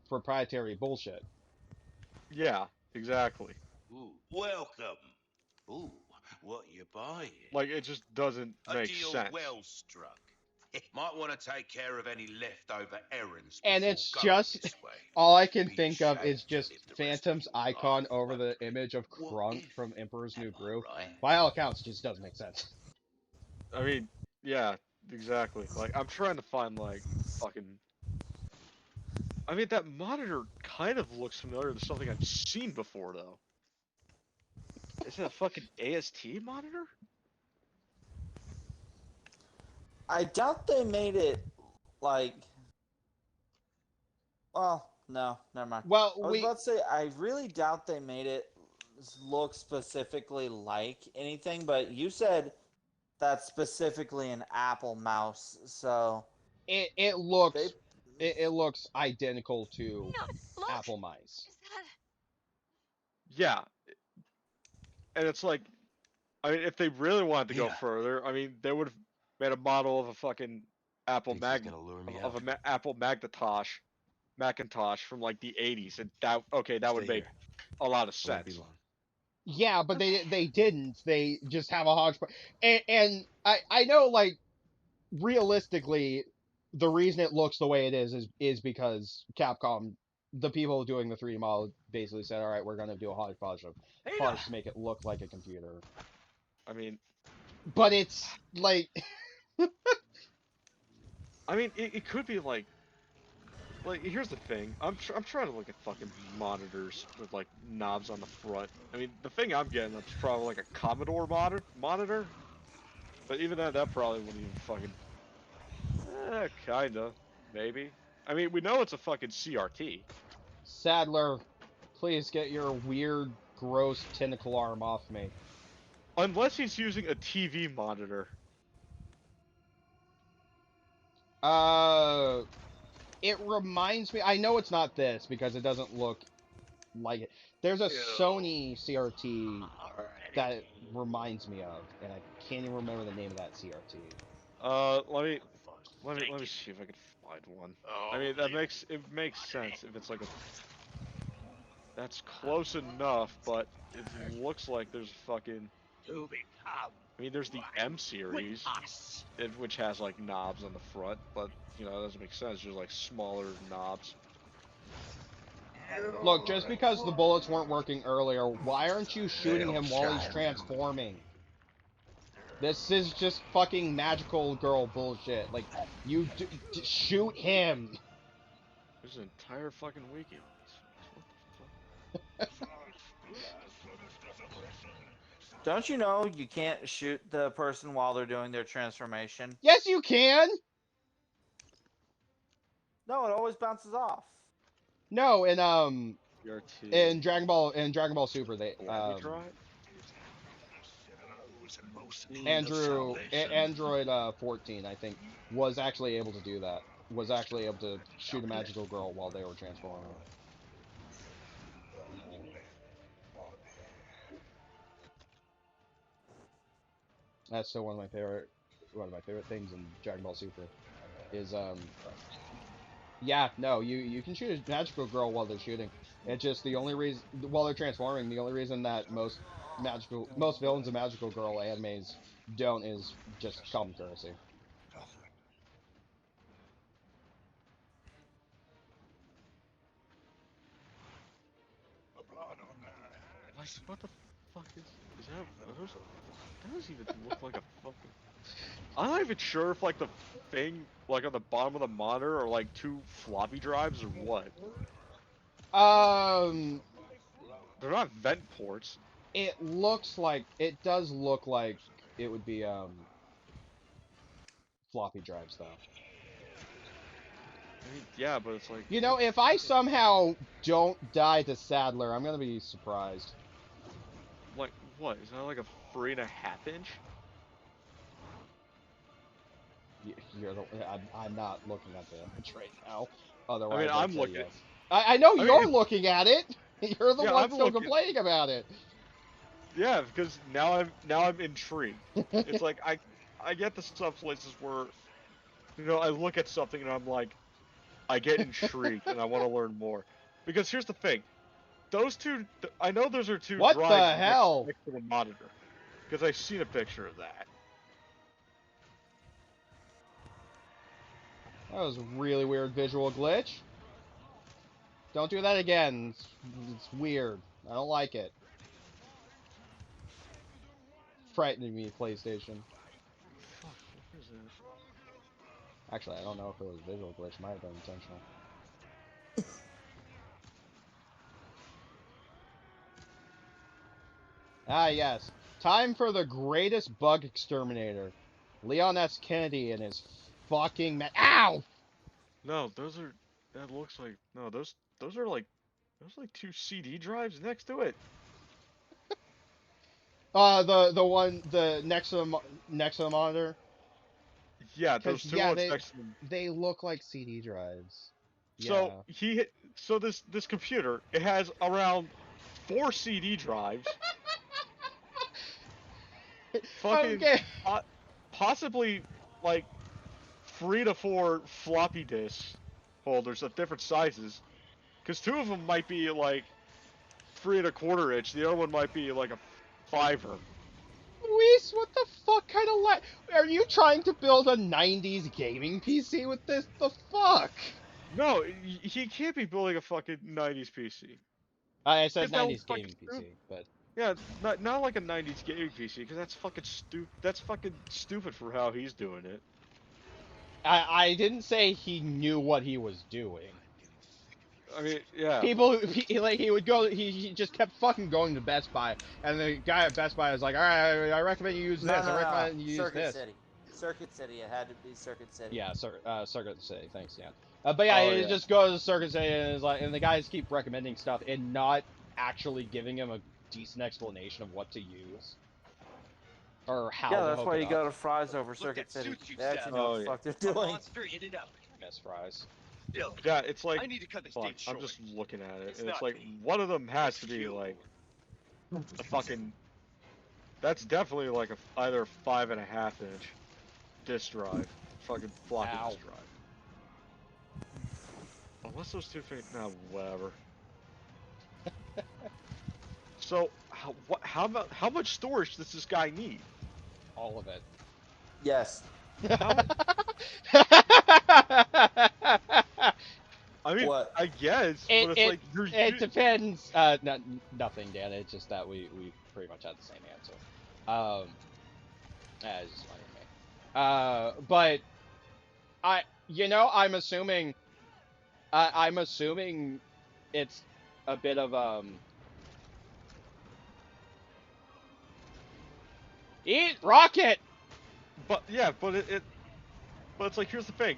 proprietary bullshit. Yeah, exactly. Ooh, welcome. Ooh, what you buying? Like, it just doesn't A make deal sense. well struck. Might want to take care of any leftover errands. And before it's going just this way. all I can Be think of ashamed is to just live the rest of Phantom's your icon life over the like image of what Krunk if? from Emperor's New Am I Groove. right? By all accounts, it just doesn't make sense. I mean, yeah, exactly. Like, I'm trying to find, like, fucking... I mean, that monitor kind of looks familiar to something I've seen before, though. Is it a fucking AST monitor? I doubt they made it like. Well, no, never mind. Well, I was about to say I really doubt they made it look specifically like anything, but you said that's specifically an Apple mouse, so it looks they it looks identical to No, look. Apple mice. Is that? Yeah. And it's like, I mean, if they really wanted to go Yeah. further, I mean, they would have made a model of a fucking Apple Think she's gonna lure me of out? a Apple Macintosh from like the 80s, and that would Stay make here. a lot of I won't be sense. long. Yeah, but they didn't. They just have a hodgepodge. And I know, like, realistically, the reason it looks the way it is because Capcom, the people doing the 3D model, basically said, all right, we're going to do a hodgepodge of parts to make it look like a computer. I mean, But it's, like... it could be like here's the thing. I'm trying to look at fucking monitors with like knobs on the front. I mean, the thing I'm getting is probably like a Commodore monitor. But even that probably wouldn't even fucking. Kinda, maybe. I mean, we know it's a fucking CRT. Sadler, please get your weird, gross tentacle arm off me. Unless he's using a TV monitor. It reminds me... I know it's not this, because it doesn't look like it. There's a Sony CRT that it reminds me of, and I can't even remember the name of that CRT. Let me see if I can find one. Oh, I mean, it makes sense if it's like a. That's close enough, but it looks like there's fucking. to become I mean, there's the M series, us. which has like knobs on the front, but you know, it doesn't make sense. There's like smaller knobs. Look, just because the bullets weren't working earlier, why aren't you shooting him while he's transforming? This is just fucking magical girl bullshit. Like, you shoot him! There's an entire fucking wiki on this. What the fuck? don't you know you can't shoot the person while they're doing their transformation? Yes, you can! No, it always bounces off. No, CRT. in Dragon Ball Super, they, Flappy drive? Android 14, I think, was actually able to do that. Was actually able to shoot a magical girl while they were transforming. That's still one of my favorite things in Dragon Ball Super. Is yeah, no, you can shoot a magical girl while they're shooting. It's just the only reason while they're transforming, the only reason that most villains of magical girl animes don't is just common courtesy. Like, what the fuck is that? That doesn't even look like a fucking. I'm not even sure if like the thing like on the bottom of the monitor are like two floppy drives or what. They're not vent ports. It does look like it would be floppy drives though. I mean, yeah, but it's like... You know, if I somehow don't die to Sadler, I'm gonna be surprised. Like, what? Is that like a 3.5 inch? You're the, I'm not looking at the image right now. Otherwise, I mean, I'd I'm say looking... yes. I know I mean, you're if- looking at it. You're the Yeah, one I'm still looking- complaining about it. Yeah, because now I'm intrigued. It's like, I get the some places where, you know, I look at something and I'm like, I get intrigued and I want to learn more. Because here's the thing. Those two... I know those are two What the drives hell? next to the monitor. Because I've seen a picture of that. That was a really weird visual glitch. Don't do that again. It's weird. I don't like it. Frightening me, PlayStation. Fuck, what is that? Actually, I don't know if it was a visual glitch. Might have been intentional. Ah, yes. Time for the greatest bug exterminator. Leon S. Kennedy and his fucking Ow! No, those are... That looks like... No, those are like... Those are like 2 CD drives next to it. The one next to the monitor. Yeah, those 'Cause, two yeah, ones they- next to them. They look like CD drives. So this computer, it has around 4 CD drives. Fucking Okay. possibly like 3 to 4 floppy disk holders of different sizes. Cause 2 of them might be like 3 1/4 inch. The other one might be like a 5er. Luis, what the fuck kind of are you trying to build a 90s gaming PC with this? The fuck? No, he can't be building a fucking 90s PC. I said If that was 90s fucking gaming PC, but Yeah, not like a 90s gaming PC, because that's fucking stupid for how he's doing it. I didn't say he knew what he was doing. I mean, yeah. People, he would go, he just kept fucking going to Best Buy, and the guy at Best Buy was like, alright, I recommend you use this, I recommend you use Circuit this. City. Circuit City. It had to be Circuit City. Yeah, Circuit City, thanks, yeah. But yeah, Oh, he yeah. just goes to Circuit City, and is like, and the guys keep recommending stuff, and not actually giving him a decent explanation of what to use. Or how Yeah, to that's hook why it you up. go to Fry's over Look, Circuit that City. suit you They actually sell. know Oh, what the yeah. fuck they're A doing. monster in and out. Miss Fries. Still, Yeah, it's like, I need to cut this fuck, date short. I'm just looking at it, It's and it's not like, me. one of them has to It's be you. like, a fucking, that's definitely like either a 5.5 inch disk drive, fucking floppy Ow. disk drive. Unless those two things, no, whatever. So, how much storage does this guy need? All of it. Yes. I mean, What? I guess, It- but it's it- like, you're, It depends. Nothing, Dan. It's just that we pretty much had the same answer. It's just funny to me. But I'm assuming. I'm assuming it's a bit of Eat rocket. But yeah, but but it's like, here's the thing.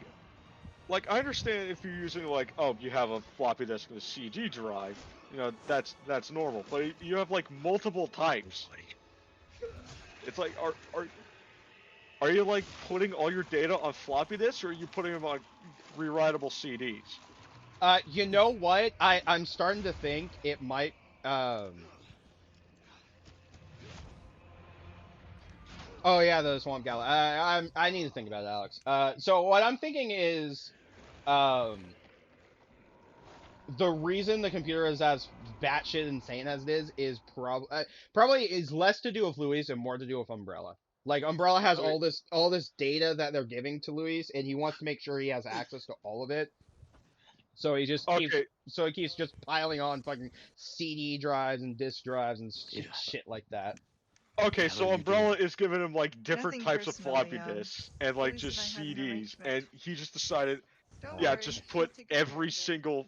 Like, I understand if you're using like, oh, you have a floppy disk and a CD drive, you know, that's normal. But you have like multiple types. It's like, are you like putting all your data on floppy disks, or are you putting them on rewritable CDs? You know what? I'm starting to think it might. Oh yeah, the Swamp Gala. I need to think about it, Alex. So what I'm thinking is, the reason the computer is as batshit insane as it is probably is less to do with Luis and more to do with Umbrella. Like, Umbrella has Okay. all this data that they're giving to Luis, and he wants to make sure he has access to all of it. So he just keeps Okay. just piling on fucking CD drives and disk drives and shit like that. Okay, How so do you Umbrella is giving him like different Nothing types of personal, floppy Leon. disks and like Louise just and I had an CDs, arrangement. and he just decided, Don't yeah, worry, just she'll put take care of every it. single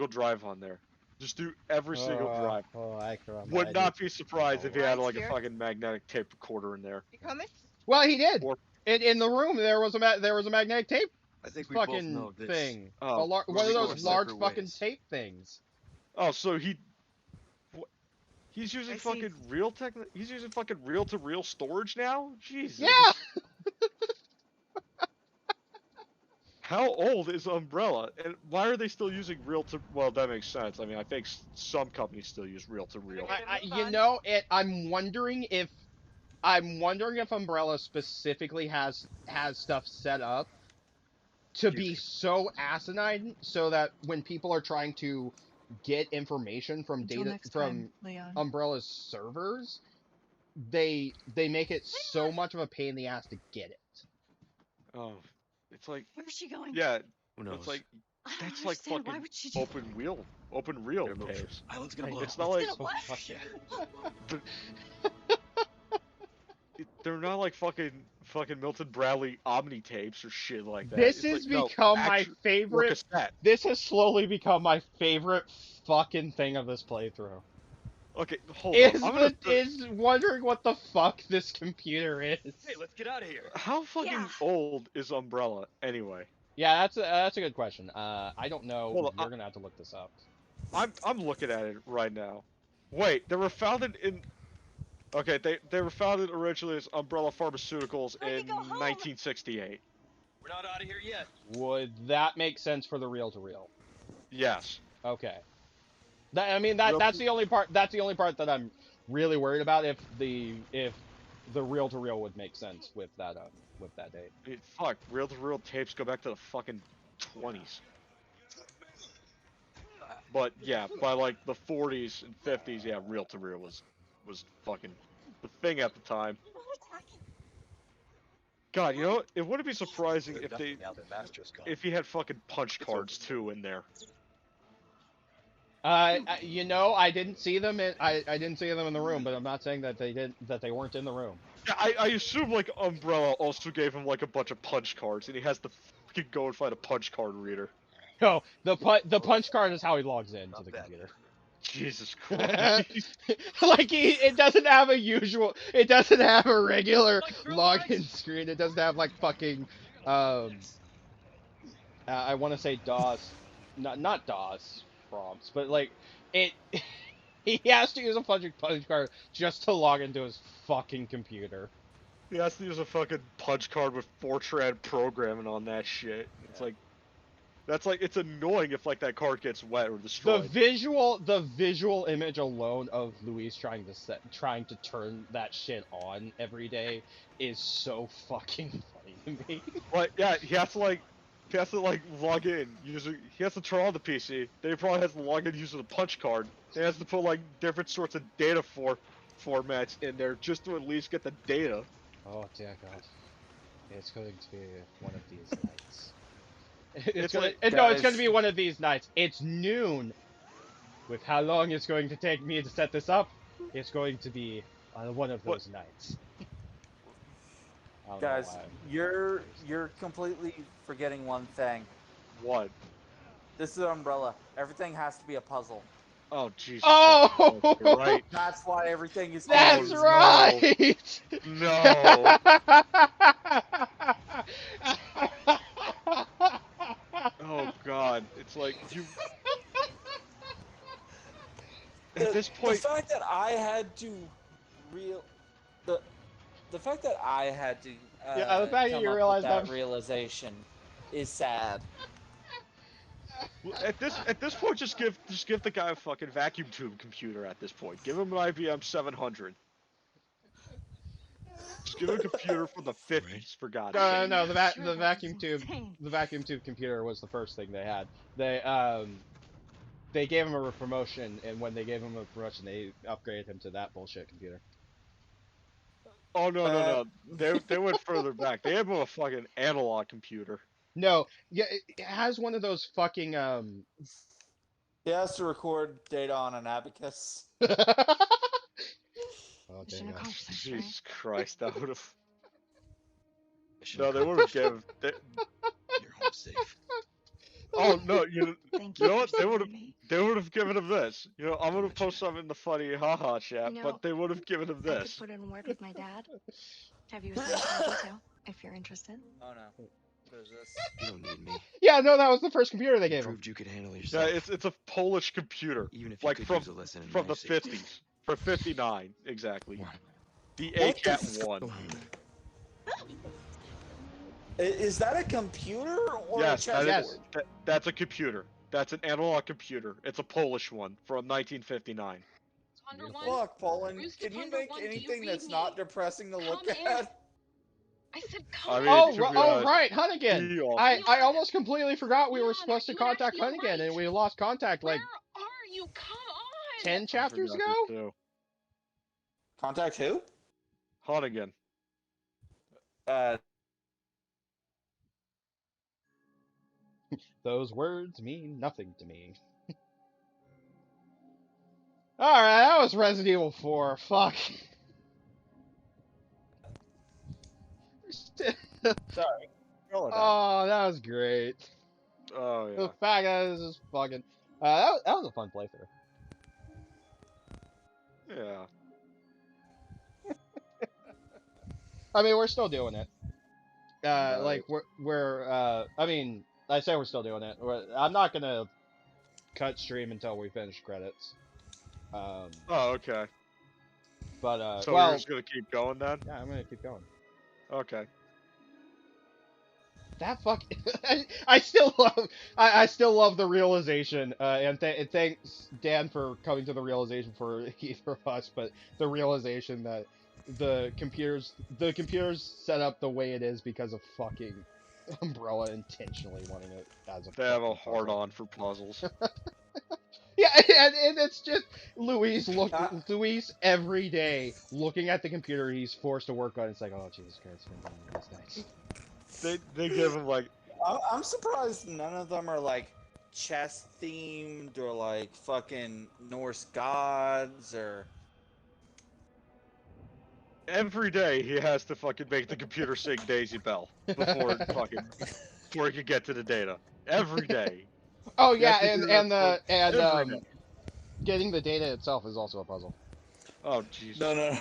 drive on there. Just do every single drive. Oh, I cried. Would not be surprised if he had Right like here. a fucking magnetic tape recorder in there. You coming? Well, he did. Or- In the room there was a magnetic tape I think we both fucking know this. thing. Oh, One we're of going those large separate fucking ways. tape things. Oh, so he's using I see. fucking real He's using fucking reel-to-reel storage now. Jesus. Yeah. How old is Umbrella, and why are they still using reel-to? Well, that makes sense. I mean, I think some companies still use reel-to-reel. You know, I'm wondering if Umbrella specifically has stuff set up to be so asinine, so that when people are trying to get information from Until next from time, Leon. Umbrella's servers, they make it so much of a pain in the ass to get it. Oh, it's like, Where's she going? yeah, Who knows? it's like I don't that's like understand. Why fucking would she do open reel They're moving. tapes. Island's gonna blow. It's not like Gonna what? they're not like fucking Milton Bradley Omni tapes or shit like that. This It's has like, no, become my or favorite. cassette. This has slowly become my favorite fucking thing of this playthrough. Okay, hold Is on. I'm gonna is wondering what the fuck this computer is. Hey, let's get out of here. How fucking Yeah. old is Umbrella anyway? Yeah, that's a good question. I don't know. Hold on, You're gonna have to look this up. I'm looking at it right now. Wait, they were founded in. Okay, they were founded originally as Umbrella Pharmaceuticals Ready to in go home. 1968. We're not out of here yet. Would that make sense for the reel-to-reel? Yes. Okay. That's the only part. That's the only part that I'm really worried about. If the reel-to-reel would make sense with that date. I mean, fuck, reel-to-reel tapes go back to the fucking 20s. But yeah, by like the 40s and 50s, yeah, reel-to-reel was fucking the thing at the time. God, you know what? It wouldn't be surprising if they Now that Master's gone. if he had fucking punch cards too in there. You know, I didn't see them. I didn't see them in the room, but I'm not saying that they weren't in the room. Yeah, I assume like Umbrella also gave him like a bunch of punch cards, and he has to fucking go and find a punch card reader. No, the punch card is how he logs into Not the bad. computer. Jesus Christ. Like it doesn't have a usual. It doesn't have a regular login screen. It doesn't have like fucking. I want to say DOS, not DOS prompts, but like it. He has to use a punch card just to log into his fucking computer. He has to use a fucking punch card with Fortran programming on that shit. It's like, that's like, it's annoying if like that card gets wet or The destroyed. visual image alone of Luis trying to turn that shit on every day is so fucking funny to me. But yeah, he has to like log in using. He has to turn on the PC. Then he probably has to log in using a punch card. He has to put like different sorts of data formats in there just to at least get the data. Oh dear God, it's going to be one of these nights. It's No, like, it's guys- going to be one of these nights. It's noon. With how long it's going to take me to set this up, it's going to be one of What? those nights. I don't know Guys, why. you're completely forgetting one thing. What? This is Umbrella. Everything has to be a puzzle. Oh Jesus. Oh! You're right. That's why everything is. That's no. right. No. Oh God. It's like you. At this The point, fact that I had to the fact that I had to Yeah, the fact that come you up with realize that that- realization is sad. at this point, just give the guy a fucking vacuum tube computer. At this point, give him an IBM 700. Just give him a computer from the 50s, for God's sake. No, Sure, the that's vacuum tube. insane. The vacuum tube computer was the first thing they had. They gave him a promotion, and when they gave him a promotion, they upgraded him to that bullshit computer. Oh no. They went further back. They had him a fucking analog computer. No, yeah, it has one of those fucking He has to record data on an abacus. Oh, Mission dang it. accomplished, right? Jesus Christ, that would have. Mission No, they would have given. You're home safe. Oh no, you Thank You know for what? They saving would've- me. they would have given him this. You know, I'm gonna post something in the funny haha chat, You know, but they would have given him I could this. put in word with my dad. Have you assigned my detail if you're interested? Oh no. There's this. You don't need me. Yeah, no, that was the first computer they You gave him. proved you could handle Yeah, yourself. it's a Polish computer, Even if you like could from use a lesson in from the mercy. 50s, from 59 exactly. What? The What the ACAT one. Is that a computer or Yes, a that Yes. chessboard? that's a computer. That's an analog computer. It's a Polish one from 1959. Thunder Beautiful. One, Fuck, Poland. Where's the Can you Thunder make One? Do you anything read that's me? not depressing to look Come in. at? I said I come mean, in. Oh, to be oh honest, right, Hunnigan. he also- I almost completely forgot we were Leon, supposed to you contact actually are Hunnigan, and right. we lost contact like Where are you? Come on. 10 I chapters forgot ago. this too. Contact who? Hunnigan. Those words mean nothing to me. Alright, that was Resident Evil 4. Fuck. Sorry. Roll it back. Oh, that was great. Oh yeah. The fact that this is fucking. That was a fun playthrough. Yeah. I mean, we're still doing it. Right. Like I mean, I say we're still doing it. I'm not gonna cut stream until we finish credits. Oh, okay. But So well, we're just gonna keep going then? yeah, I'm gonna keep going. Okay. That fuck. I still love the realization, and thanks Dan for coming to the realization for either of us, but the realization that the computers set up the way it is because of fucking Umbrella intentionally wanting it as a. They have a fucking puzzle. hard on for puzzles. Yeah, and it's just Luis Luis every day looking at the computer he's forced to work on. It's like, oh Jesus Christ, that's nice. They give him like I'm surprised none of them are like chess themed or like fucking Norse gods or. every day he has to fucking make the computer sing Daisy Bell before he can get to the data. Every day. Oh You yeah, have to do that every day. getting the data itself is also a puzzle. Oh jeez. No.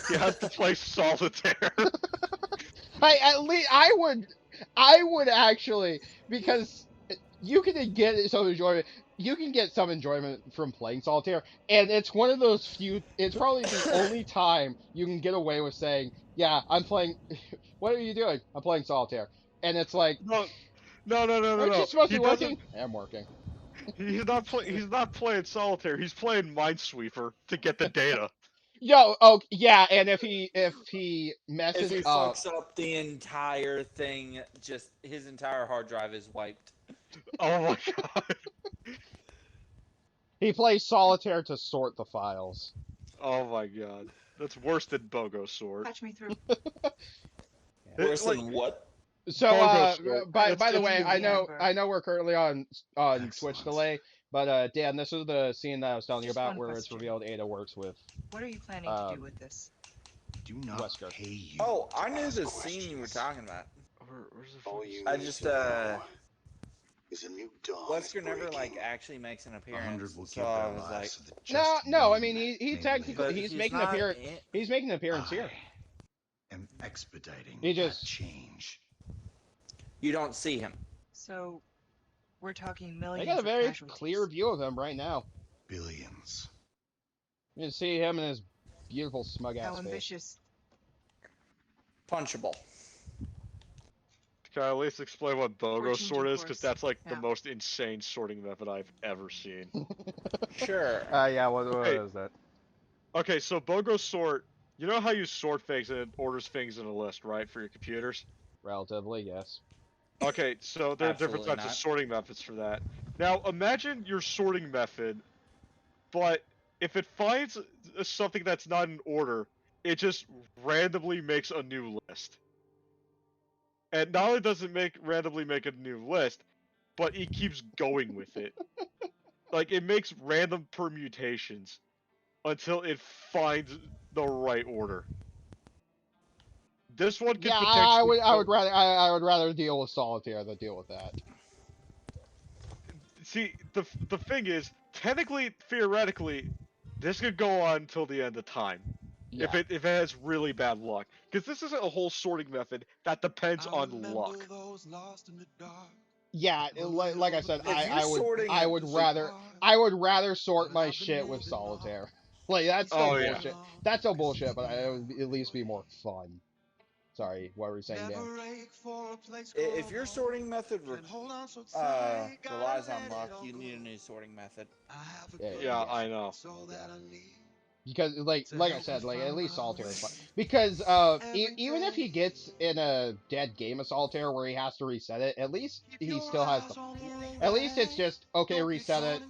He has to play solitaire. At least I would actually, because you can get some enjoyment. You can get some enjoyment from playing solitaire, and it's one of those few. It's probably the only time you can get away with saying, "Yeah, I'm playing." What are you doing? I'm playing solitaire, and it's like, No. aren't you supposed to He be working? doesn't- I'm working. He's not playing solitaire. He's playing Minesweeper to get the data. Yo, oh yeah, and if he messes If he up, fucks up the entire thing, just his entire hard drive is wiped. Oh my god. he plays solitaire to sort the files. Oh my god. That's worse than Bogo Sword. Patch me through. Worse like- than what? So, Bogo Sword. by It's- the way, it's- I know Amber. we're currently on Twitch Excellent. delay, but Dan, this is the scene that I was telling you Just about one where it's question. revealed Ada works with. What are you planning to do with this? Do not Wesker. pay you. Oh, I to knew ask the scene you were questions. talking about. Where's the All fucking- you I need just, to know is a new dawn is Wesker never like breaking. actually makes an 100 appearance, will so give I their was like, lives to the No, just no, I one mean he named technically but he's he's making not appearance. in- He's making an appearance here. I am expediting He that just- change. you don't see him. So, we're talking I millions got a of very casualties. clear view of him right now. Billions. You can see him in his beautiful smug How ass face. ambitious. Punchable. Can I at least explain what Bogo Or Sword changing is? Because course. that's like the Yeah. most insane sorting method I've ever seen. Sure. Yeah, what Okay. is that? Okay, so Bogo Sort, you know how you sort things and it orders things in a list, right, for your computers? Relatively, yes. Okay, so there are different Absolutely types of not. sorting methods for that. Now, imagine your sorting method, but if it finds something that's not in order, it just randomly makes a new list. And not only does it randomly make a new list, but it keeps going with it. Like, it makes random permutations until it finds the right order. This one could Yeah, potentially I would rather deal with solitaire than deal with that. See, the thing is, technically, theoretically, this could go on until the end of time. If it has really bad luck, because this isn't a whole sorting method that depends on luck. Yeah, like I said, If you're sorting I it- would rather sort my shit with solitaire. Like that's still Oh, yeah. bullshit. That's still bullshit, but it would at least be more fun. Sorry, what were you saying, Dan? If your sorting method relies on luck, you need a new sorting method. Yeah, I know. Because like I said, like at least solitaire is fun. Because even if he gets in a dead game of solitaire where he has to reset it, at least he still has the. At least it's just okay, reset it,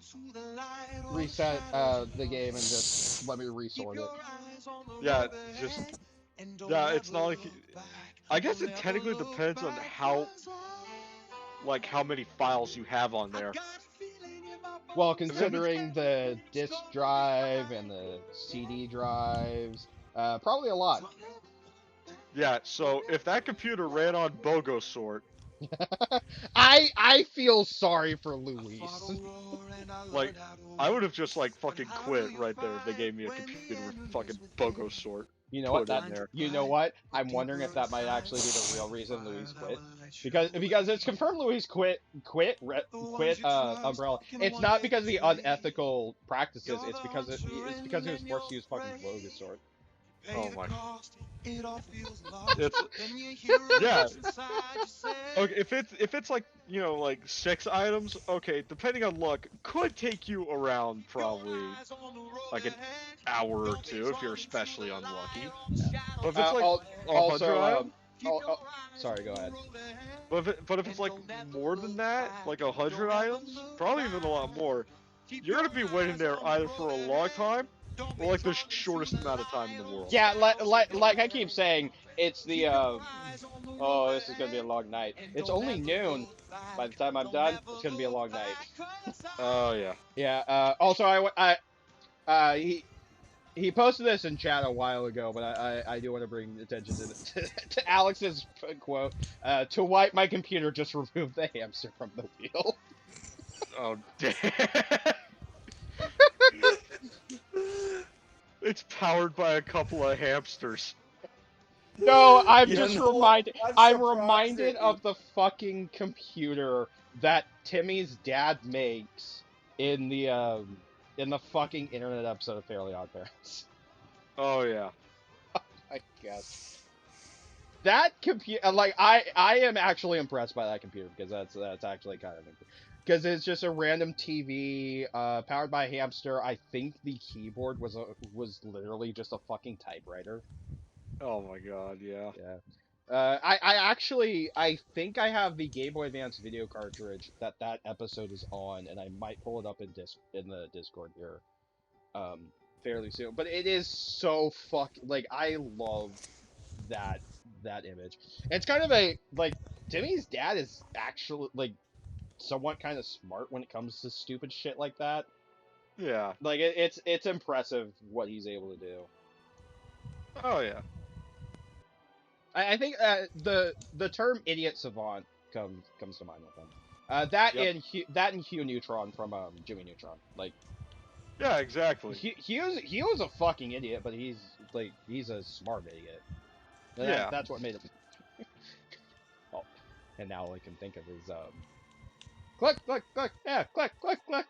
reset the game, and just let me resort it. Yeah, it's not like. I guess it technically depends on how many files you have on there. Well, considering the disk drive and the CD drives, probably a lot. Yeah, so if that computer ran on Bogosort, I feel sorry for Luis. like, I would have just fucking quit right there if they gave me a computer with fucking Bogosort. You know what? You know what? I'm wondering if that might actually be the real reason Luis quit. Because it's confirmed Luis quit Umbrella. It's not because of the unethical practices. It's because he was forced to use fucking Bogosort. Oh my. Yeah. Okay, if it's like 6 items, okay, depending on luck, could take you around probably like an hour or two if you're especially unlucky. But if it's like 100 items, sorry, go ahead. but if it's like more than that, like 100 items, probably even a lot more, you're gonna be waiting there either for a long time or like the shortest amount of time in the world. Yeah, like I keep saying, it's the oh, this is gonna be a long night. It's only noon. By the time I'm done, it's gonna be a long night. Oh yeah. Yeah. Also, he posted this in chat a while ago, but I do want to bring attention to Alex's quote. To wipe my computer, just remove the hamster from the wheel. Oh damn. It's powered by a couple of hamsters. No, I'm reminded of the fucking computer that Timmy's dad makes in the fucking internet episode of Fairly Odd Parents. Oh yeah. I guess. That computer, like I am actually impressed by that computer because that's actually kind of because it's just a random TV powered by a hamster. I think the keyboard was literally just a fucking typewriter. Oh my god, yeah. Yeah. I think I have the Game Boy Advance video cartridge that episode is on, and I might pull it up in the Discord here, fairly soon. But it is so I love that image. It's kind of Timmy's dad is actually somewhat kind of smart when it comes to stupid shit like that. Yeah. It's impressive what he's able to do. Oh yeah. I think the term idiot savant comes to mind with him. That and Hugh Neutron from Jimmy Neutron. Yeah, exactly. He was a fucking idiot, but he's a smart idiot. Yeah. That's what made him. Oh, and now all I can think of is click, yeah, click,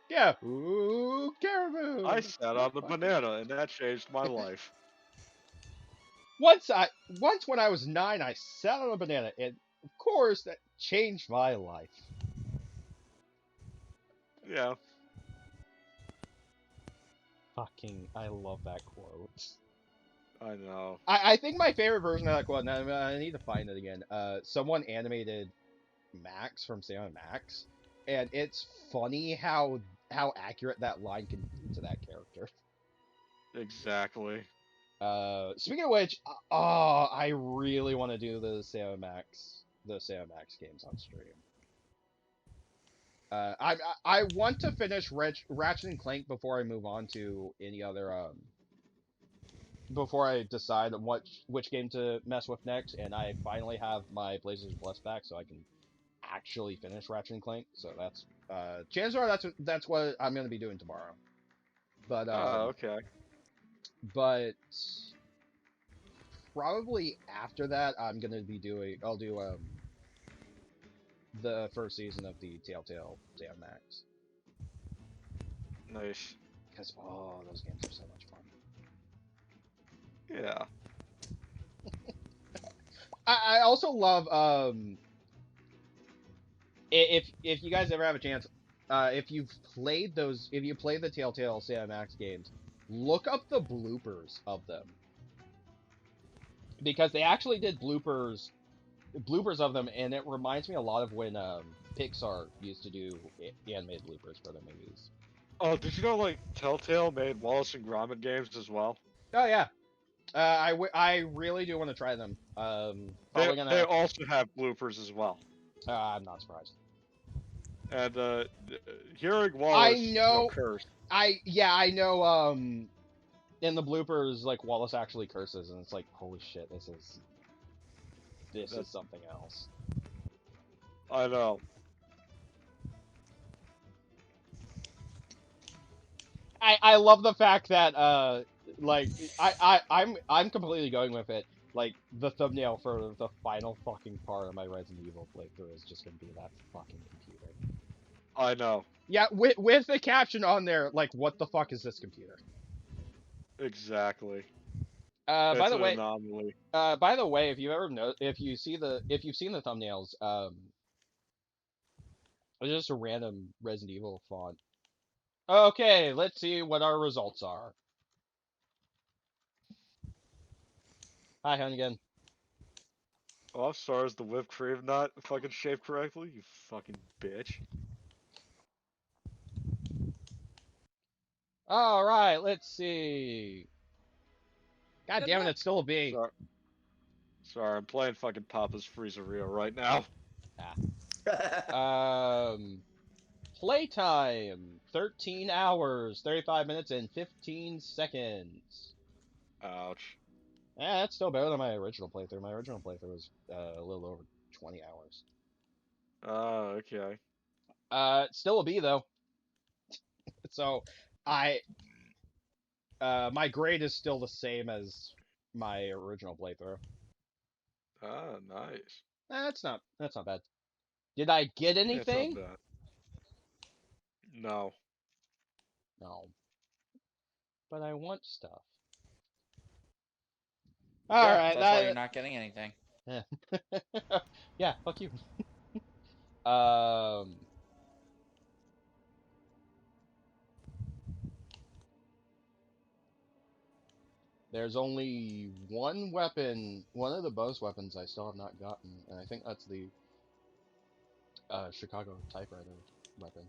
yeah. Ooh, caribou. I sat on the banana, and that changed my life. Once when I was 9, I sat on a banana, and of course that changed my life. Yeah. Fucking, I love that quote. I know. I think my favorite version of that quote, and I need to find it again. Someone animated Max from Sam Max, and it's funny how accurate that line can be to that character. Exactly. Speaking of which, I really want to do the Sam Max games on stream. I want to finish Ratchet and Clank before I move on to any other before I decide which game to mess with next, and I finally have my PlayStation Plus back, so I can actually finish Ratchet and Clank. So that's chances are that's what I'm gonna be doing tomorrow. But okay. But probably after that, I'll do the first season of the Telltale Sam Max. Nice. Because those games are so much fun. Yeah. I also love if you guys ever have a chance, if you play the Telltale Sam Max games, look up the bloopers of them, because they actually did bloopers of them, and it reminds me a lot of when Pixar used to do animated bloopers for their movies. Oh, did you know like Telltale made Wallace and Gromit games as well? Oh yeah, I really do want to try them. They also have bloopers as well. I'm not surprised. And hearing Wallace, I know. curse. I know. In the bloopers, like Wallace actually curses, and it's like, holy shit, this is something else. I know. I love the fact that like I'm completely going with it. Like the thumbnail for the final fucking part of my Resident Evil playthrough is just gonna be that fucking computer. I know. Yeah, with the caption on there, like, what the fuck is this computer? Exactly. By the way, anomaly. by the way, if you've seen the thumbnails, it's just a random Resident Evil font. Okay, let's see what our results are. Hi, Hunnigan. Oh, I'm sorry, is the whipped cream not fucking shaped correctly? You fucking bitch. Alright, let's see. God damn it, it's still a B. Sorry, I'm playing fucking Papa's Freezeria right now. Playtime, 13 hours, 35 minutes, and 15 seconds. Ouch. Yeah, that's still better than my original playthrough. My original playthrough was a little over 20 hours. Oh, okay. Still a B, though. So, my grade is still the same as my original playthrough. Ah, nice. That's not bad. Did I get anything? That's not bad. No. No. But I want stuff. Alright, that's why you're not getting anything. Yeah. Yeah, fuck you. There's only one weapon, one of the bonus weapons I still have not gotten, and I think that's the Chicago typewriter weapon.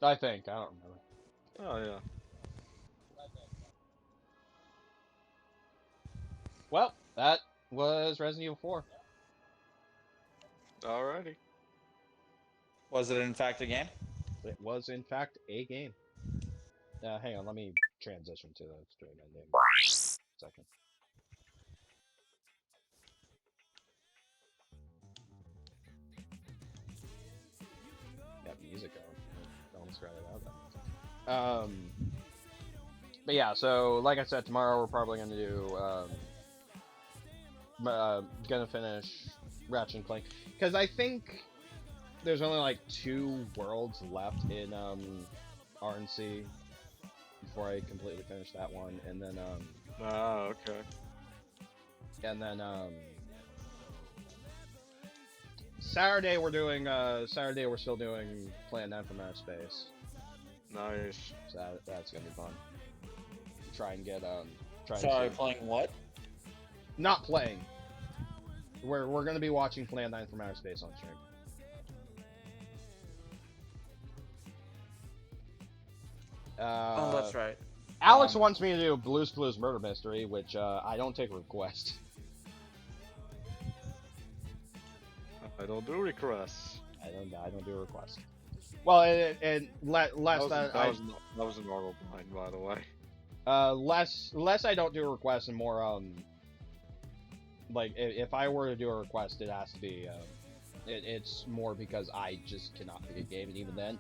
I think, I don't remember. Oh, yeah. Well, that was Resident Evil 4. Alrighty. Was it in fact a game? It was in fact a game. Hang on, let me transition to the stream ending. Second. Got music going. Don't scratch it out. But yeah, so like I said, tomorrow we're probably gonna do gonna finish Ratchet and Clank, because I think there's only like 2 worlds left in RNC before I completely finish that one, and then okay. And then Saturday we're still doing Plan 9 from Outer Space. Nice. So that's gonna be fun. Try and get Sorry, playing what? Not playing. We're gonna be watching Plan 9 from Outer Space on stream. Oh, that's right. Alex wants me to do Blue's Clues Murder Mystery, which I don't take requests. I don't do requests. I don't do requests. Well, and less that was a normal blind, by the way. Less I don't do requests, and more like if I were to do a request, it has to be it's more because I just cannot pick a game, and even then,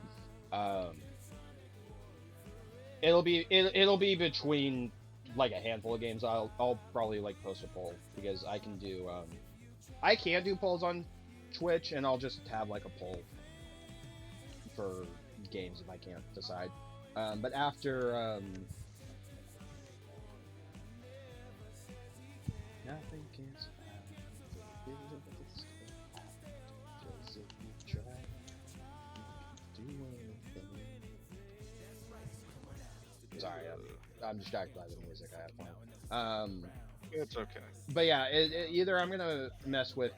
it'll be between like a handful of games, I'll probably like post a poll because I can do polls on Twitch, and I'll just have like a poll for games if I can't decide. But after nothing can Sorry, I'm distracted by the music I have playing. It's okay. But yeah, either I'm gonna mess with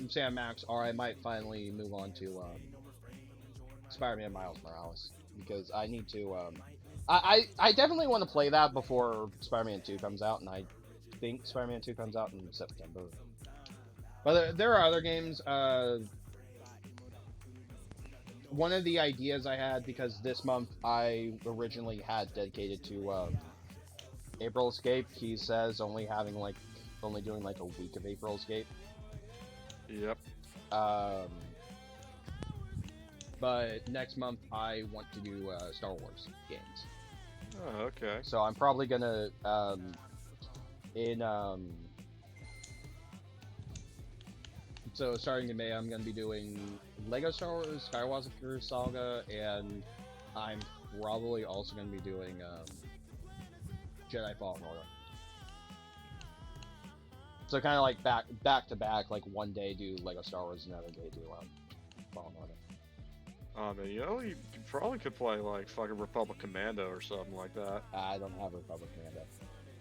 Sam Max, or I might finally move on to Spider-Man Miles Morales, because I need to. I definitely want to play that before Spider-Man 2 comes out, and I think Spider-Man 2 comes out in September. But there are other games. One of the ideas I had, because this month I originally had dedicated to April Escape, he says only doing like a week of April Escape. Yep. But next month I want to do Star Wars games. Oh, okay. So I'm probably gonna so starting in May, I'm gonna be doing Lego Star Wars Skywalker Saga, and I'm probably also gonna be doing Jedi Fallen Order. So kind of like back to back, like one day do Lego Star Wars, another day do Fallen Order. Oh man, you probably could play like fucking Republic Commando or something like that. I don't have Republic Commando.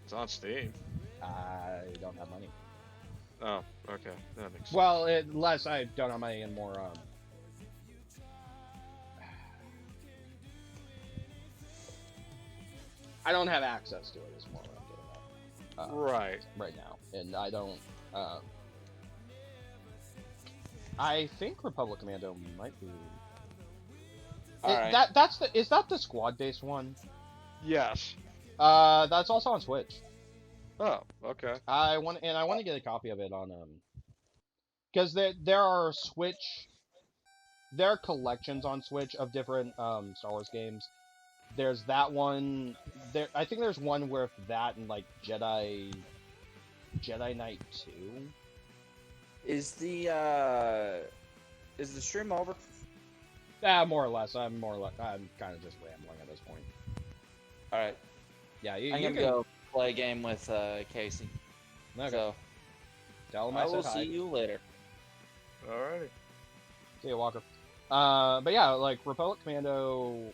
It's on Steam. I don't have money. Oh, okay, that makes sense. Well, unless I don't have money and more I don't have access to it is more what I'm getting at. Right. Right now. And I don't I think Republic Commando might be is that the squad based one? Yes. That's also on Switch. Oh, okay. I want to get a copy of it on because there are collections on Switch of different Star Wars games. There's that one. I think there's one with that and like Jedi Knight 2. Is the stream over? More or less. I'm kind of just rambling at this point. All right. Yeah, I'm gonna go play a game with Casey. Okay. So tell him I I will said hi. see you later. Alrighty. See you, Walker. But yeah, like Republic Commando.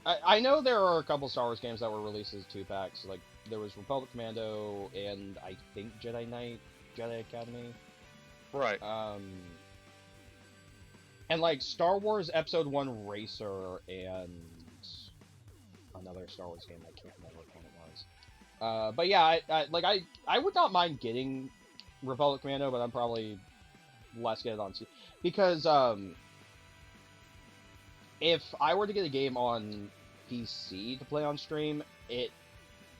I know there are a couple Star Wars games that were released as 2-packs. Like there was Republic Commando and I think Jedi Knight, Jedi Academy. Right. And like Star Wars Episode 1 Racer and another Star Wars game, I can't remember which one it was. But yeah, I would not mind getting Republic Commando, but I'm probably less get it on Steam. Because if I were to get a game on PC to play on stream,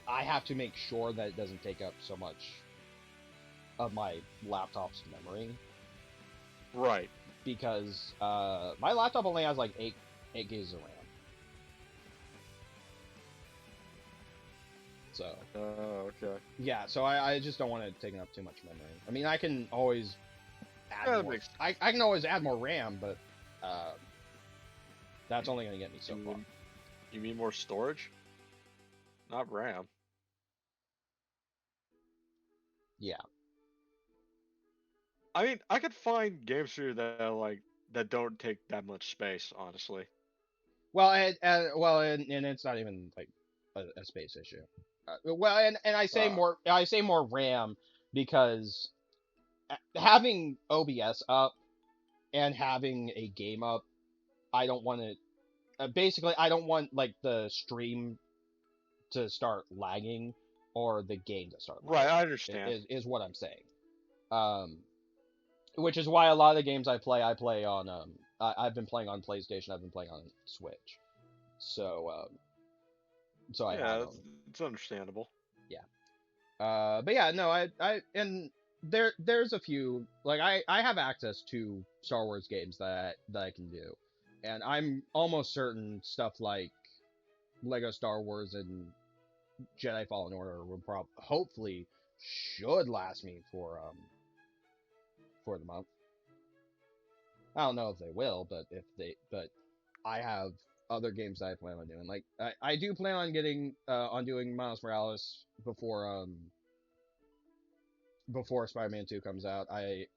I have to make sure that it doesn't take up so much of my laptop's memory. Right. Because my laptop only has like 8 gigs of RAM. So. Oh, okay. Yeah, so I just don't want it taking up too much memory. I mean, I can always add Yeah, more. I can always add more RAM, but that's only gonna get me so far. You mean more storage? Not RAM. Yeah. I mean, I could find games here that don't take that much space, honestly. Well, and it's not even like a space issue. And I say more RAM because having OBS up and having a game up, I don't want to. Basically, I don't want like the stream to start lagging or the game to start lagging. Right, I understand. Is what I'm saying. Which is why a lot of the games I play on I've been playing on PlayStation, I've been playing on Switch. So it's understandable. Yeah. But yeah, no, I and there's a few, like I have access to Star Wars games that I can do. And I'm almost certain stuff like Lego Star Wars and Jedi Fallen Order will hopefully should last me for the month. I don't know if they will, but I have other games that I plan on doing. Like I do plan on getting doing Miles Morales before Spider-Man 2 comes out. I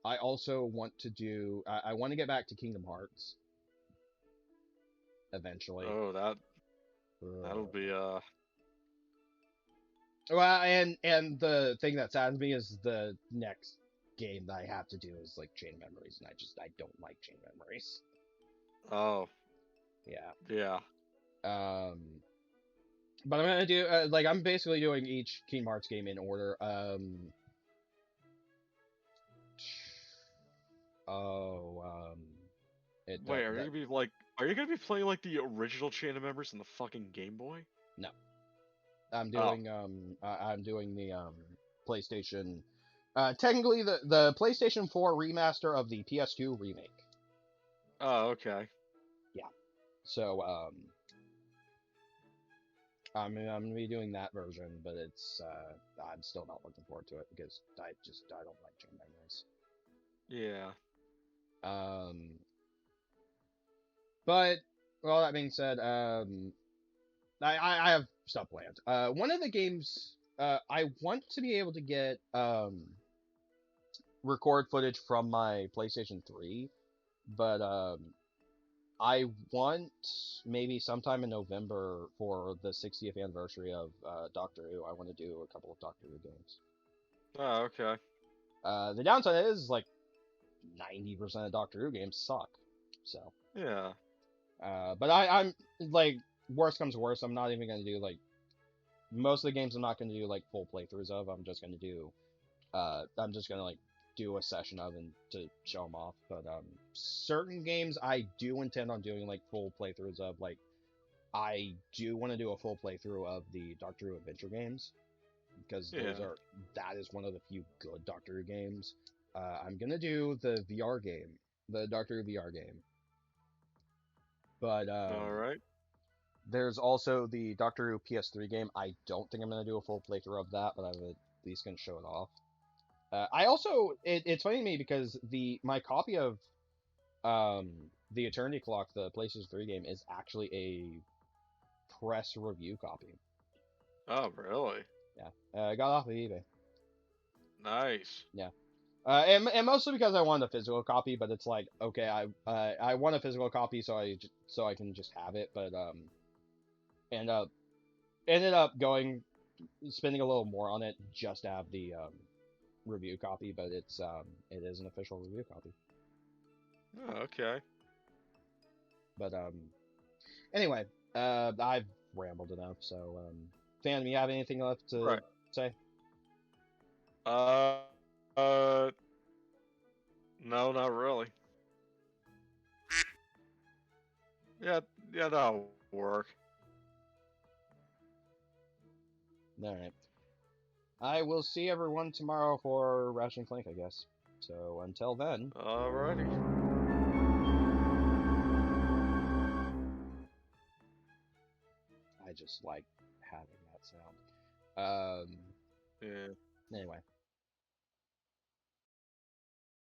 also want to do I want to get back to Kingdom Hearts eventually. Oh, that'll be Well, and the thing that saddens me is the next game that I have to do is like Chain of Memories, and I don't like Chain of Memories. Oh. Yeah. Yeah. But I'm gonna do like I'm basically doing each Kingdom Hearts game in order. Wait, are you gonna be playing like the original Chain of Memories in the fucking Game Boy? No. I'm doing I'm doing the PlayStation technically the PlayStation 4 remaster of the PS2 remake. Oh, okay. Yeah. So I'm gonna be doing that version, but it's I'm still not looking forward to it because I don't like Chain Memories. Yeah. But with all that being said, I have stuff planned. One of the games I want to be able to get record footage from my PlayStation 3, but I want maybe sometime in November for the 60th anniversary of Doctor Who. I want to do a couple of Doctor Who games. Oh, okay. The downside is like 90% of Doctor Who games suck. So Yeah. but I'm like worst comes to worst, I'm not even gonna do like most of the games. I'm not gonna do like full playthroughs of. I'm just gonna do like do a session of and to show them off. But certain games I do intend on doing like full playthroughs of. Like I do want to do a full playthrough of the Doctor Who adventure games because that is one of the few good Doctor Who games. I'm gonna do the VR game, the Doctor Who VR game. But all right. There's also the Doctor Who PS3 game. I don't think I'm gonna do a full playthrough of that, but I'm at least gonna show it off. I also it's funny to me because my copy of the Eternity Clock, the PlayStation 3 game, is actually a press review copy. Oh, really? Yeah, I got it off of eBay. Nice. Yeah. And mostly because I wanted a physical copy, but it's like, okay, I want a physical copy so I can just have it, but ended up spending a little more on it just to have the review copy, but it is an official review copy. Oh, okay. But anyway, I've rambled enough, so Phantom, you have anything left to say? No, not really. Yeah, that'll work. Alright. I will see everyone tomorrow for Ratchet & Clank, I guess. So, until then... Alrighty. I just like having that sound. Yeah. Anyway.